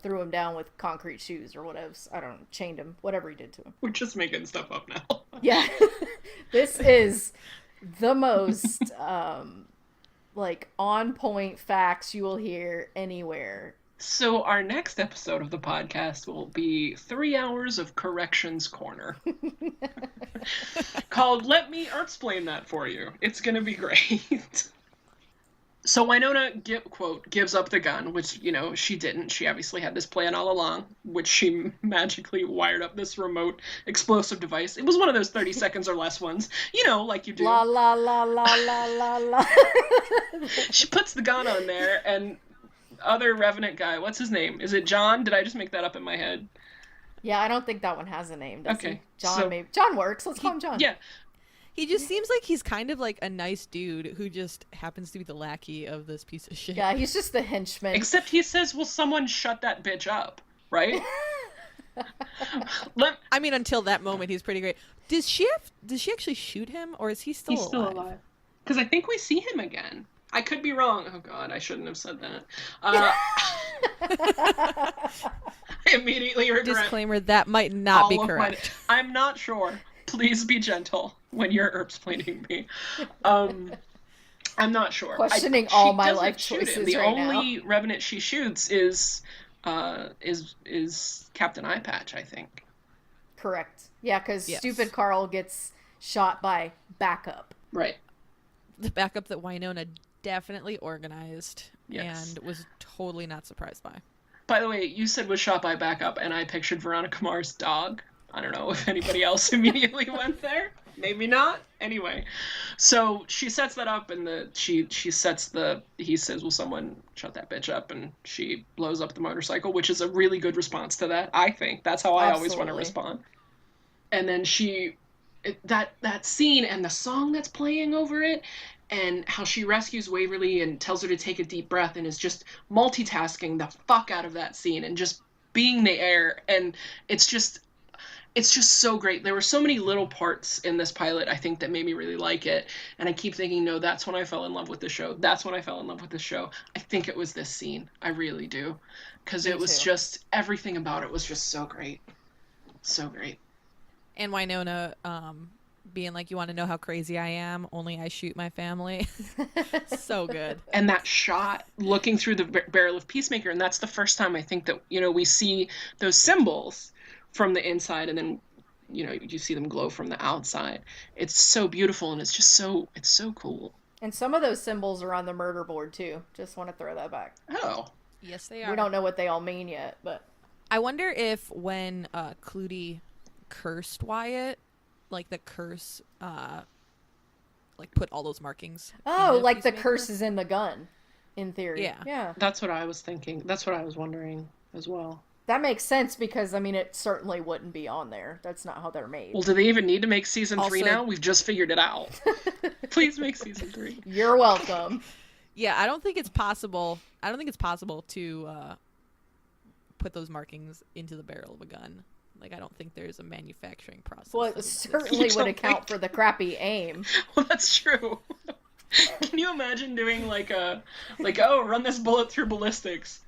threw him down with concrete shoes or whatever. I don't know, chained him, whatever he did to him.
We're just making stuff up now.
Yeah. This is the most like on point facts you will hear anywhere.
So our next episode of the podcast will be 3 hours of Corrections Corner. Called Let Me Explain That For You. It's going to be great. So Wynonna, gives up the gun, which, she didn't. She obviously had this plan all along, which she magically wired up this remote explosive device. It was one of those 30 seconds or less ones, like you do.
La la la la la la la.
She puts the gun on there, and other Revenant guy, what's his name? Is it John? Did I just make that up in my head?
Yeah, I don't think that one has a name, does
okay,
he? John, maybe. John works. Let's call him John.
Yeah.
He just seems like he's kind of like a nice dude who just happens to be the lackey of this piece of shit.
Yeah, he's just the henchman.
Except he says, will someone shut that bitch up, right?
I mean, until that moment, he's pretty great. Does she actually shoot him, or is he still alive?
He's still alive. Because I think we see him again. I could be wrong. Oh, God, I shouldn't have said that. I immediately regret.
Disclaimer, that might not be correct.
I'm not sure. Please be gentle when you're explaining me. I'm not sure.
Questioning all my life choices
The
right
only
now.
Revenant she shoots is Captain Eye Patch, I think.
Correct. Yeah, because stupid Carl gets shot by backup.
Right.
The backup that Wynonna definitely organized
yes.
and was totally not surprised by.
By the way, you said was shot by backup, and I pictured Veronica Mars' dog. I don't know if anybody else immediately went there. Maybe not. Anyway, so she sets that up, and he says, will someone shut that bitch up? And she blows up the motorcycle, which is a really good response to that, I think. That's how I always want to respond. And then that scene and the song that's playing over it, and how she rescues Waverly and tells her to take a deep breath and is just multitasking the fuck out of that scene and just being the air. And it's just so great. There were so many little parts in this pilot, I think, that made me really like it. And I keep thinking, no, that's when I fell in love with the show. That's when I fell in love with the show. I think it was this scene. I really do. Because it was just, everything about it was just so great. So great.
And Wynonna being like, you want to know how crazy I am? Only I shoot my family. So good.
And that shot looking through the barrel of Peacemaker, and that's the first time I think that, we see those symbols from the inside, and then, you see them glow from the outside. It's so beautiful, and it's so cool.
And some of those symbols are on the murder board, too. Just want to throw that back.
Oh.
Yes, they are.
We don't know what they all mean yet, but
I wonder if when Clutie cursed Wyatt, like the curse, like put all those markings.
oh,
in
like the
Peacemaker.
curse is in the gun, in theory.
Yeah.
Yeah.
That's what I was thinking. That's what I was wondering as well.
That makes sense because, I mean, it certainly wouldn't be on there. That's not how they're made.
Well, do they even need to make season 3
Also-
now? We've just figured it out. Please make season 3.
You're welcome.
Yeah, I don't think it's possible. I don't think it's possible to put those markings into the barrel of a gun. Like, I don't think there's a manufacturing process.
Well,
that
it
exists.
certainly
You
would
don't
account
think-
for the crappy aim.
Well, that's true. Can you imagine doing oh, run this bullet through ballistics?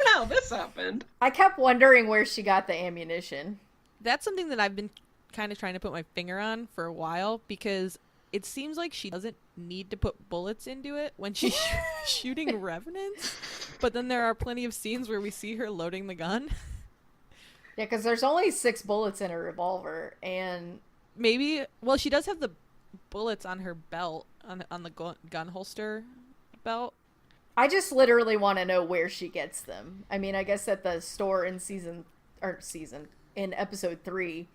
How this happened?
I kept wondering where she got the ammunition.
That's something that I've been kind of trying to put my finger on for a while, because it seems like she doesn't need to put bullets into it when she's shooting revenants, but then there are plenty of scenes where we see her loading the gun.
Yeah, because there's only 6 bullets in her revolver, and
Maybe, well, she does have the bullets on her belt, on the gun holster belt.
I just literally want to know where she gets them. I mean, I guess at the store in in episode 3,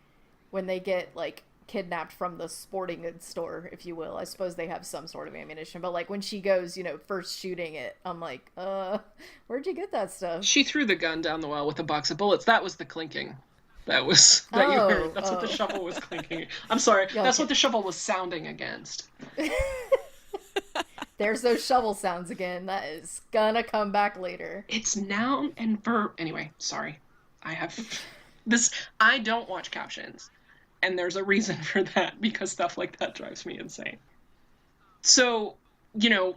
when they get, like, kidnapped from the sporting goods store, if you will. I suppose they have some sort of ammunition, but, like, when she goes, first shooting it, I'm like, where'd you get that stuff?
She threw the gun down the well with a box of bullets. That was the clinking. That you heard. That's what the shovel was clinking. I'm sorry.
Yeah,
That's
okay.
what the shovel was sounding against.
There's those shovel sounds again. That is gonna come back later.
It's noun and verb. Anyway, sorry. I don't watch captions. And there's a reason for that, because stuff like that drives me insane. So,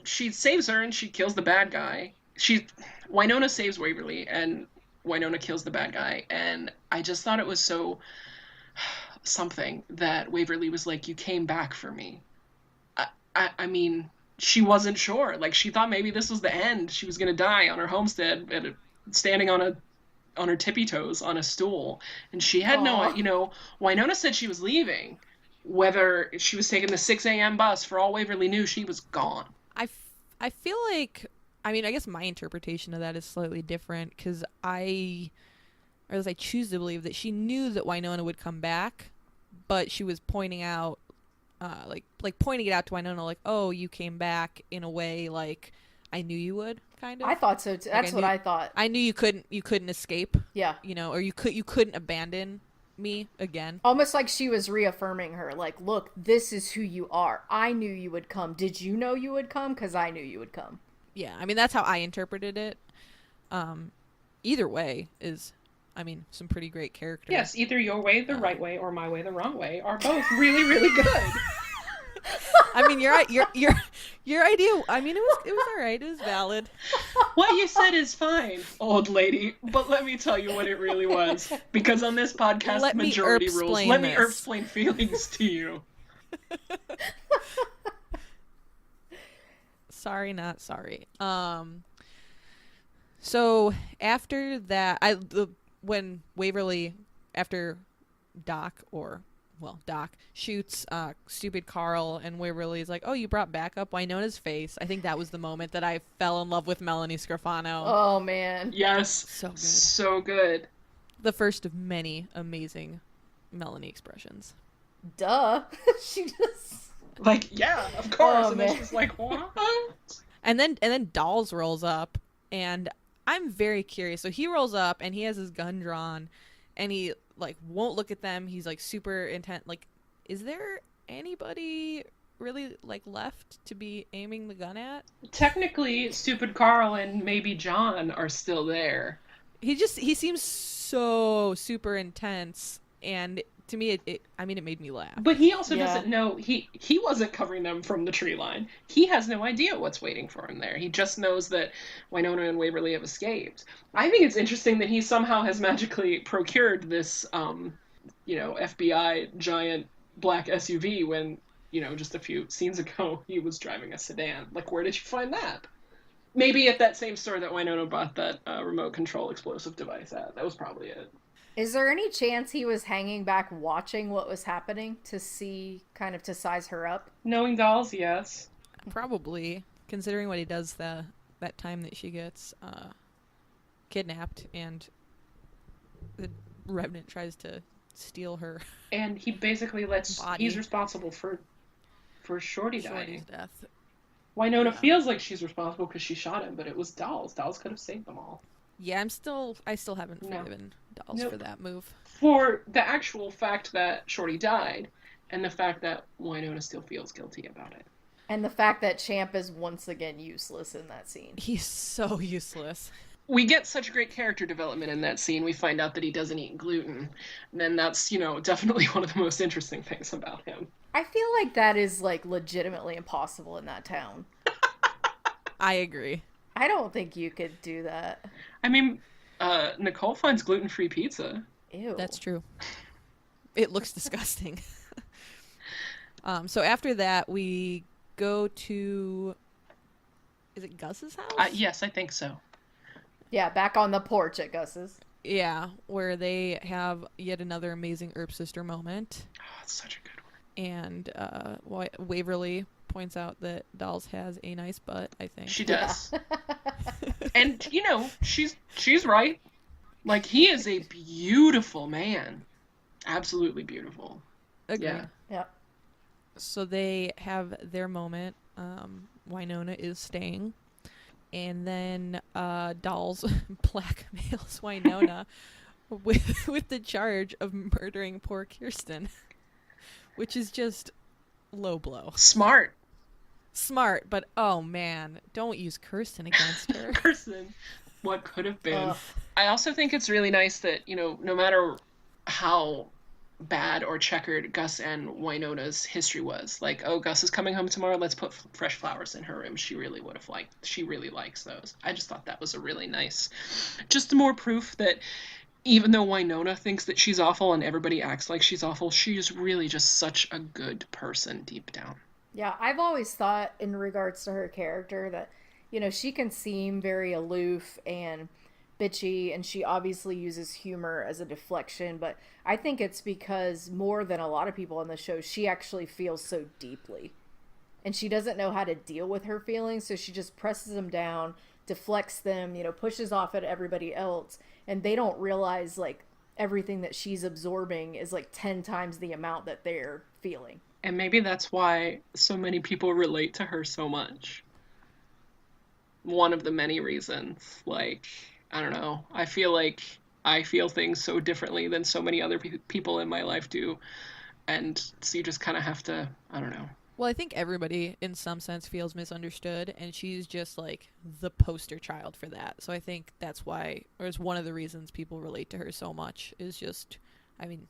she saves her and she kills the bad guy. Wynonna saves Waverly and Wynonna kills the bad guy. And I just thought it was so something that Waverly was like, you came back for me. I mean, she wasn't sure. Like, she thought maybe this was the end. She was going to die on her homestead, standing on her tippy toes on a stool. And she had Wynonna said she was leaving. Whether she was taking the 6 a.m. bus, for all Waverly knew, she was gone.
I feel like, I mean, I guess my interpretation of that is slightly different, because I choose to believe that she knew that Wynonna would come back, but she was pointing out, pointing it out to Wynonna, like, oh, you came back in a way, like, I knew you would, kind of.
I thought so too. That's what I thought.
I knew you couldn't escape.
Yeah.
Or you couldn't abandon me again.
Almost like she was reaffirming her, like, look, this is who you are. I knew you would come. Did you know you would come? Because I knew you would come.
Yeah, I mean, that's how I interpreted it. Either way is, I mean, some pretty great characters.
Yes, either your way, the right way, or my way, the wrong way, are both really, really good.
I mean, your idea. I mean, it was all right. It was valid.
What you said is fine, old lady. But let me tell you what it really was. Because on this podcast,
Let me
majority rules.
Earp-splain
Let me
this.
explain feelings to you.
Sorry, not sorry. So after that, when Waverly, after Doc shoots stupid Carl, and Waverly's like, oh, you brought back up Wynonna's face. I think that was the moment that I fell in love with Melanie Scrofano.
Oh, man.
Yes.
So good.
So good.
The first of many amazing Melanie expressions.
Duh. She just...
Like, yeah, of course.
Oh,
and
man.
then she's like, what?
And then Dolls rolls up, and I'm very curious. So he rolls up, and he has his gun drawn, and he, like, won't look at them. He's, like, super intent. Like, is there anybody really, like, left to be aiming the gun at?
Technically, stupid Carl and maybe John are still there.
He seems so super intense, and to me, it made me laugh.
But he also
Yeah.
doesn't know, he wasn't covering them from the tree line. He has no idea what's waiting for him there. He just knows that Wynonna and Waverly have escaped. I think it's interesting that he somehow has magically procured this, FBI giant black SUV when, just a few scenes ago, he was driving a sedan. Like, where did you find that? Maybe at that same store that Wynonna bought that remote control explosive device at. That was probably it.
Is there any chance he was hanging back watching what was happening to see, kind of to size her up?
Knowing Dolls, yes.
Probably. considering what he does that time that she gets kidnapped and the Revenant tries to steal her.
And he basically
body.
He's responsible for Shorty's
death.
Wynonna feels like she's responsible because she shot him, but it was Dolls. Dolls could have saved them all.
Yeah, I still haven't forgiven Dolls for that move.
For the actual fact that Shorty died, and the fact that Wynonna still feels guilty about it.
And the fact that Champ is once again useless in that scene.
He's so useless.
We get such great character development in that scene. We find out that he doesn't eat gluten. And then that's, definitely one of the most interesting things about him.
I feel like that is, like, legitimately impossible in that town.
I agree.
I don't think you could do that.
I mean, Nicole finds gluten-free pizza.
Ew.
That's true. It looks disgusting. So after that, we go to... Is it Gus's house?
Yes, I think so.
Yeah, back on the porch at Gus's.
Yeah, where they have yet another amazing Earp sister moment.
Oh, it's such a good one.
And Waverly points out that Dolls has a nice butt, I think.
She does. And, she's right. Like, he is a beautiful man. Absolutely beautiful.
Agreed.
Yeah.
So they have their moment. Wynonna is staying. And then Dolls blackmails Wynonna with the charge of murdering poor Kiersten. Which is just low blow.
Smart,
but oh man, don't use Kiersten against her.
Kiersten, what could have been. I also think it's really nice that, no matter how bad or checkered Gus and Wynonna's history was, like, oh, Gus is coming home tomorrow, let's put fresh flowers in her room. She really likes those. I just thought that was a really nice, just more proof that even though Wynonna thinks that she's awful and everybody acts like she's awful, she is really just such a good person deep down.
Yeah, I've always thought in regards to her character that, she can seem very aloof and bitchy, and she obviously uses humor as a deflection, but I think it's because more than a lot of people on the show, she actually feels so deeply. And she doesn't know how to deal with her feelings, so she just presses them down, deflects them, pushes off at everybody else, and they don't realize, like, everything that she's absorbing is, like, 10 times the amount that they're feeling.
And maybe that's why so many people relate to her so much. One of the many reasons. Like, I don't know. I feel like I feel things so differently than so many other people in my life do. And so you just kind of have to, I don't know.
Well, I think everybody, in some sense, feels misunderstood, and she's just, like, the poster child for that. So I think that's why, or it's one of the reasons people relate to her so much, is just, I mean,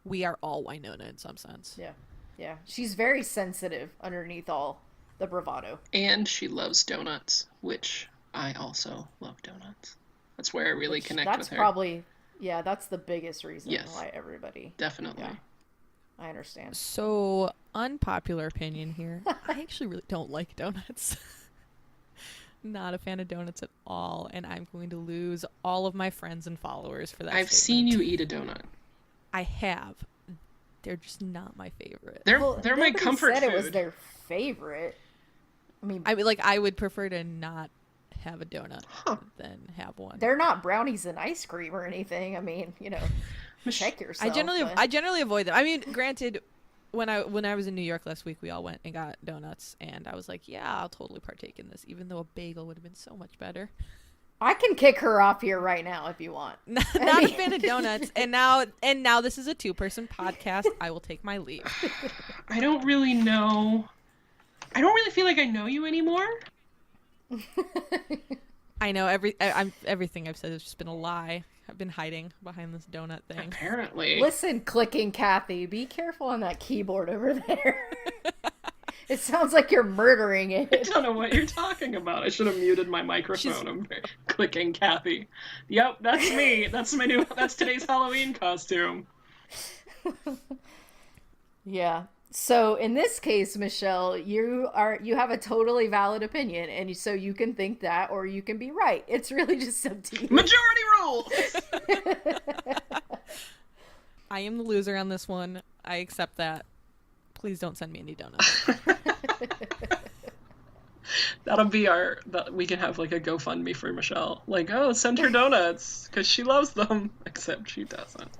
we are all Wynonna in some sense.
Yeah. She's very sensitive underneath all the bravado.
And she loves donuts, which I also love donuts. That's where I really connect with her.
That's probably, that's the biggest reason why everybody.
Definitely.
Yeah. I understand.
So, unpopular opinion here. I actually really don't like donuts. Not a fan of donuts at all, and I'm going to lose all of my friends and followers for that
I've
statement.
seen you eat a donut.
I have. They're just not my favorite.
They're my comfort
said
food.
It was their favorite.
I would prefer to not have a donut than have one.
They're not brownies and ice cream or anything. I mean, check yourself.
I generally avoid them. I mean, granted, when I was in New York last week, we all went and got donuts, and I was like, yeah, I'll totally partake in this, even though a bagel would have been so much better.
I can kick her off here right now if you want.
Not a fan of donuts, and now this is a 2-person podcast. I will take my leave.
I don't really know. I don't really feel like I know you anymore.
I know everything I've said has just been a lie. I've been hiding behind this donut thing.
Apparently.
Listen, clicking Kathy, be careful on that keyboard over there. It sounds like you're murdering it.
I don't know what you're talking about. I should have muted my microphone. I'm clicking Kathy. Yep, that's me. That's today's Halloween costume.
Yeah. So in this case, Michelle, you have a totally valid opinion, and so you can think that, or you can be right. It's really just up to you.
Majority rules.
I am the loser on this one. I accept that. Please don't send me any donuts.
That'll be we can have like a GoFundMe for Michelle. Like, oh, send her donuts because she loves them, except she doesn't.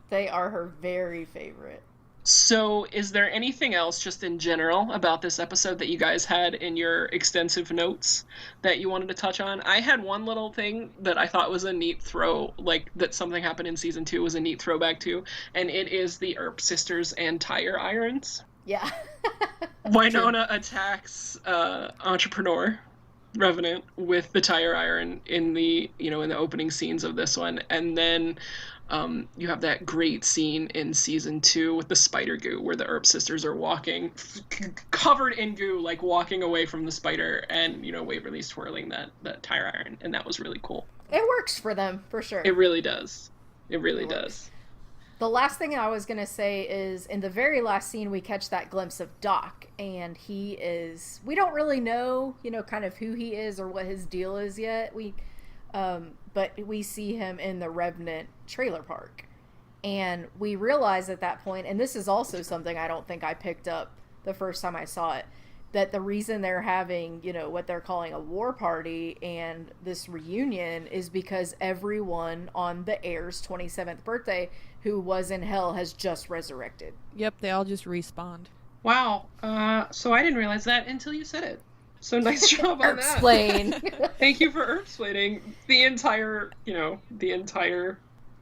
They are her very favorite.
So, is there anything else just in general about this episode that you guys had in your extensive notes that you wanted to touch on? I had one little thing that I thought was a neat throw, like that something happened in season 2 was a neat throwback to, and it is the Earp sisters and tire irons.
Yeah.
Wynonna attacks Entrepreneur Revenant with the tire iron in the opening scenes of this one, and then you have that great scene in season 2 with the spider goo where the Earp sisters are walking covered in goo, like walking away from the spider, and Waverly's twirling that tire iron, and that was really cool.
It works for them for sure.
It really does. It really does.
The last thing I was going to say is in the very last scene, we catch that glimpse of Doc, and we don't really know, kind of who he is or what his deal is yet. But we see him in the Revenant trailer park, and we realize at that point, and this is also something I don't think I picked up the first time I saw it, that the reason they're having, what they're calling a war party and this reunion is because everyone on the heir's 27th birthday who was in hell has just resurrected.
Yep, they all just respawned.
Wow. So I didn't realize that until you said it. So nice job on that.
Explain.
Thank you for explaining the entire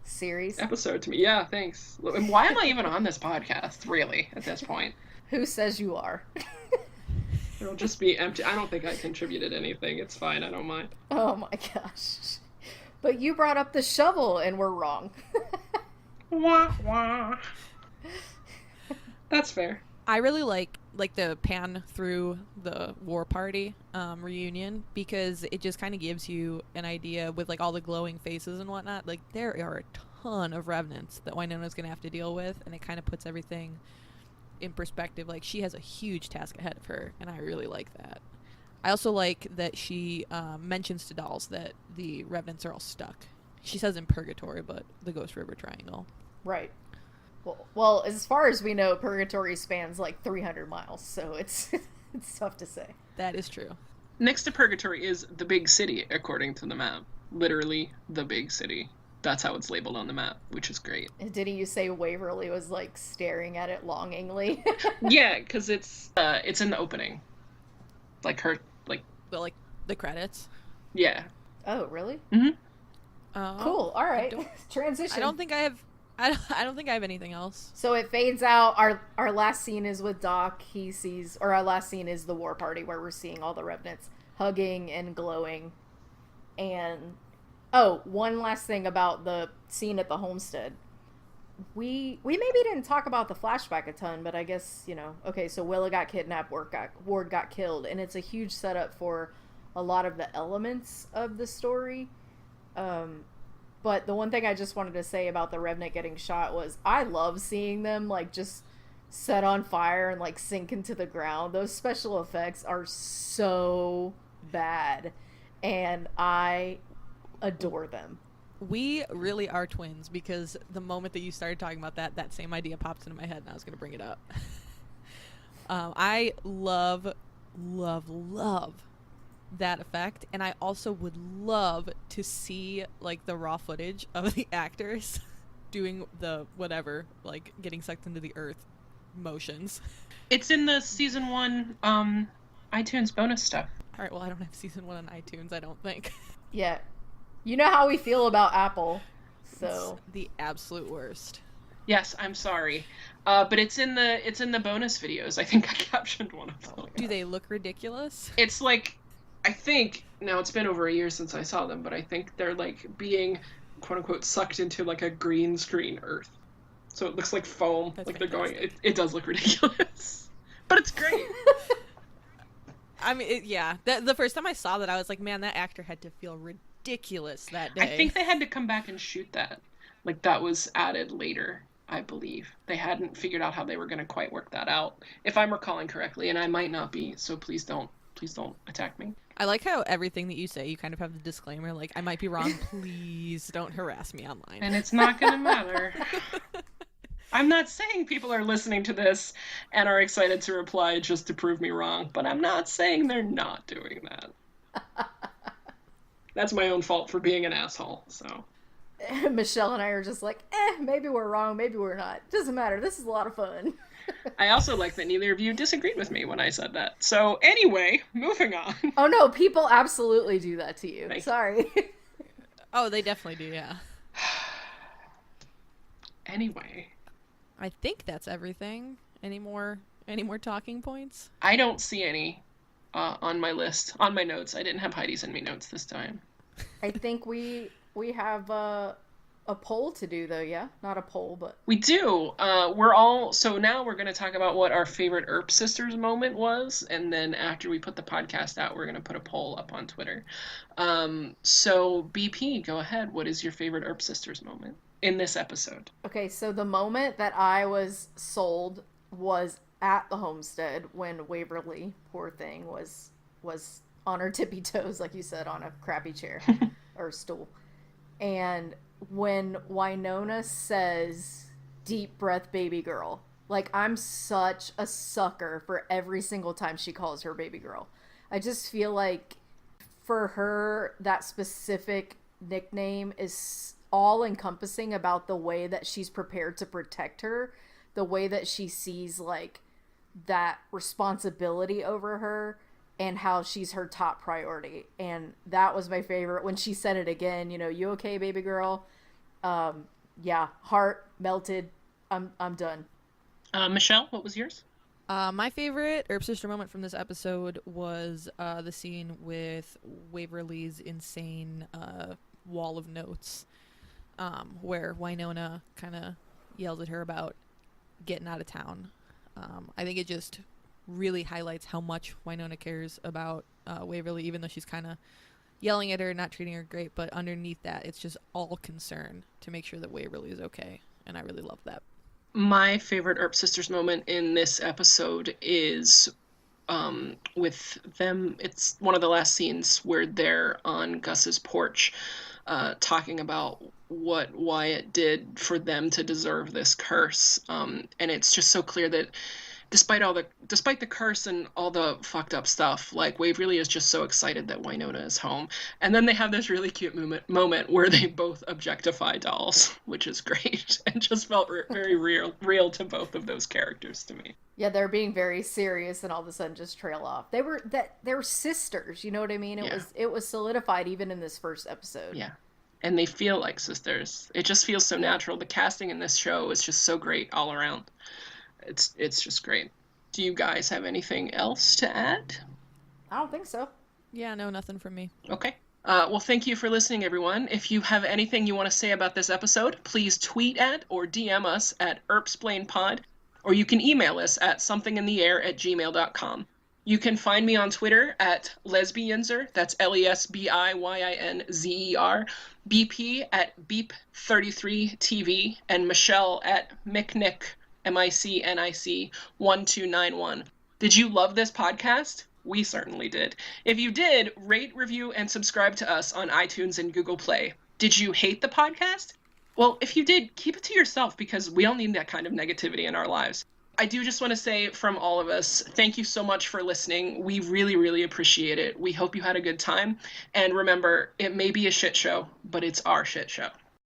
series
episode to me. Yeah, thanks. And why am I even on this podcast, really, at this point?
Who says you are?
It'll just be empty. I don't think I contributed anything. It's fine. I don't mind.
Oh my gosh. But you brought up the shovel and we're wrong.
Wah, wah. That's fair.
I really like the pan through the war party reunion, because it just kind of gives you an idea with like all the glowing faces and whatnot. Like there are a ton of revenants that Wynonna's gonna have to deal with, and it kind of puts everything in perspective. Like she has a huge task ahead of her, and I really like that. I also like that she mentions to Dolls that the revenants are all stuck. She says in Purgatory, but the Ghost River Triangle.
Right. Well, as far as we know, Purgatory spans like 300 miles, so it's tough to say.
That is true.
Next to Purgatory is the big city, according to the map. Literally, the big city. That's how it's labeled on the map, which is great.
Didn't you say Waverly was like staring at it longingly?
Yeah, because it's in the opening. Like her, like...
But the credits?
Yeah.
Oh, really?
Mm-hmm.
Cool, alright. Transition.
I don't think I have anything else.
So it fades out. Our last scene is with Doc. Our last scene is the war party where we're seeing all the revenants hugging and glowing. And one last thing about the scene at the homestead. We maybe didn't talk about the flashback a ton, but I guess, okay, so Willa got kidnapped, Ward got killed, and it's a huge setup for a lot of the elements of the story. But the one thing I just wanted to say about the Revenant getting shot was I love seeing them like just set on fire and like sink into the ground. Those special effects are so bad, and I adore them.
We really are twins, because the moment that you started talking about that same idea popped into my head, and I was going to bring it up. I love that effect, and I also would love to see like the raw footage of the actors doing the whatever, like getting sucked into the earth motions.
It's in the season 1 iTunes bonus stuff.
All right, well, I don't have season 1 on iTunes, I don't think.
Yeah. You know how we feel about Apple, so
it's the absolute worst.
Yes, I'm sorry. But it's in the bonus videos. I think I captioned one of them.
Do they look ridiculous?
It's like, I think, now it's been over a year since I saw them, but I think they're like being quote unquote sucked into like a green screen earth. So it looks like foam.
That's
like
fantastic.
They're going, it does look ridiculous. But it's great.
I mean, yeah. The first time I saw that, I was like, man, that actor had to feel ridiculous that day.
I think they had to come back and shoot that. Like, that was added later, I believe. They hadn't figured out how they were going to quite work that out, if I'm recalling correctly, and I might not be, so please don't attack me.
I like how everything that you say, you kind of have the disclaimer, like, I might be wrong, please don't harass me online.
And it's not going to matter. I'm not saying people are listening to this and are excited to reply just to prove me wrong, but I'm not saying they're not doing that. That's my own fault for being an asshole, so.
Michelle and I are just like, maybe we're wrong, maybe we're not. Doesn't matter. This is a lot of fun.
I also like that neither of you disagreed with me when I said that. So anyway, moving on.
Oh no, people absolutely do that to you. Sorry.
Oh, they definitely do, yeah.
Anyway.
I think that's everything. Any more talking points?
I don't see any on my list, on my notes. I didn't have Heidi send me notes this time.
I think we have a poll to do, though, yeah? Not a poll, but...
We do. So now we're going to talk about what our favorite Earp Sisters moment was, and then after we put the podcast out, we're going to put a poll up on Twitter. So, BP, go ahead. What is your favorite Earp Sisters moment in this episode?
Okay, so the moment that I was sold was at the homestead when Waverly, poor thing, was on her tippy toes, like you said, on a crappy chair or stool. And when Wynonna says, "Deep breath, baby girl," like, I'm such a sucker for every single time she calls her baby girl. I just feel like for her, that specific nickname is all encompassing about the way that she's prepared to protect her, the way that she sees, like, that responsibility over her, and how she's her top priority. And that was my favorite when she said it again, "You okay, baby girl?" Yeah, heart melted. I'm done.
Michelle, what was yours?
My favorite Earp Sister moment from this episode was the scene with Waverly's insane wall of notes, where Wynonna kind of yells at her about getting out of town. I think it just really highlights how much Wynonna cares about Waverly, even though she's kind of yelling at her, not treating her great, but underneath that, it's just all concern to make sure that Waverly is okay, and I really love that.
My favorite Earp Sisters moment in this episode is with them. It's one of the last scenes where they're on Gus's porch talking about what Wyatt did for them to deserve this curse. And it's just so clear that despite the curse and all the fucked up stuff, like, Waverly is just so excited that Wynonna is home. And then they have this really cute moment where they both objectify dolls, which is great, and just felt very real to both of those characters to me.
Yeah, they're being very serious and all of a sudden just trail off. They were sisters, you know what I mean? It was solidified even in this first episode.
Yeah. And they feel like sisters. It just feels so natural. The casting in this show is just so great all around. It's just great. Do you guys have anything else to add?
I don't think so.
Yeah, no, nothing from me.
Okay. Well, thank you for listening, everyone. If you have anything you want to say about this episode, please tweet at or DM us at ErpsplainPod, or you can email us at somethingintheair@gmail.com. You can find me on Twitter at Lesbianzer, that's LESBIYINZER, BP at Beep33TV, and Michelle at McNick, MICNIC 1291. Did you love this podcast? We certainly did. If you did, rate, review, and subscribe to us on iTunes and Google Play. Did you hate the podcast? Well, if you did, keep it to yourself, because we all need that kind of negativity in our lives. I do just want to say from all of us, thank you so much for listening. We really, really appreciate it. We hope you had a good time. And remember, it may be a shit show, but it's our shit show.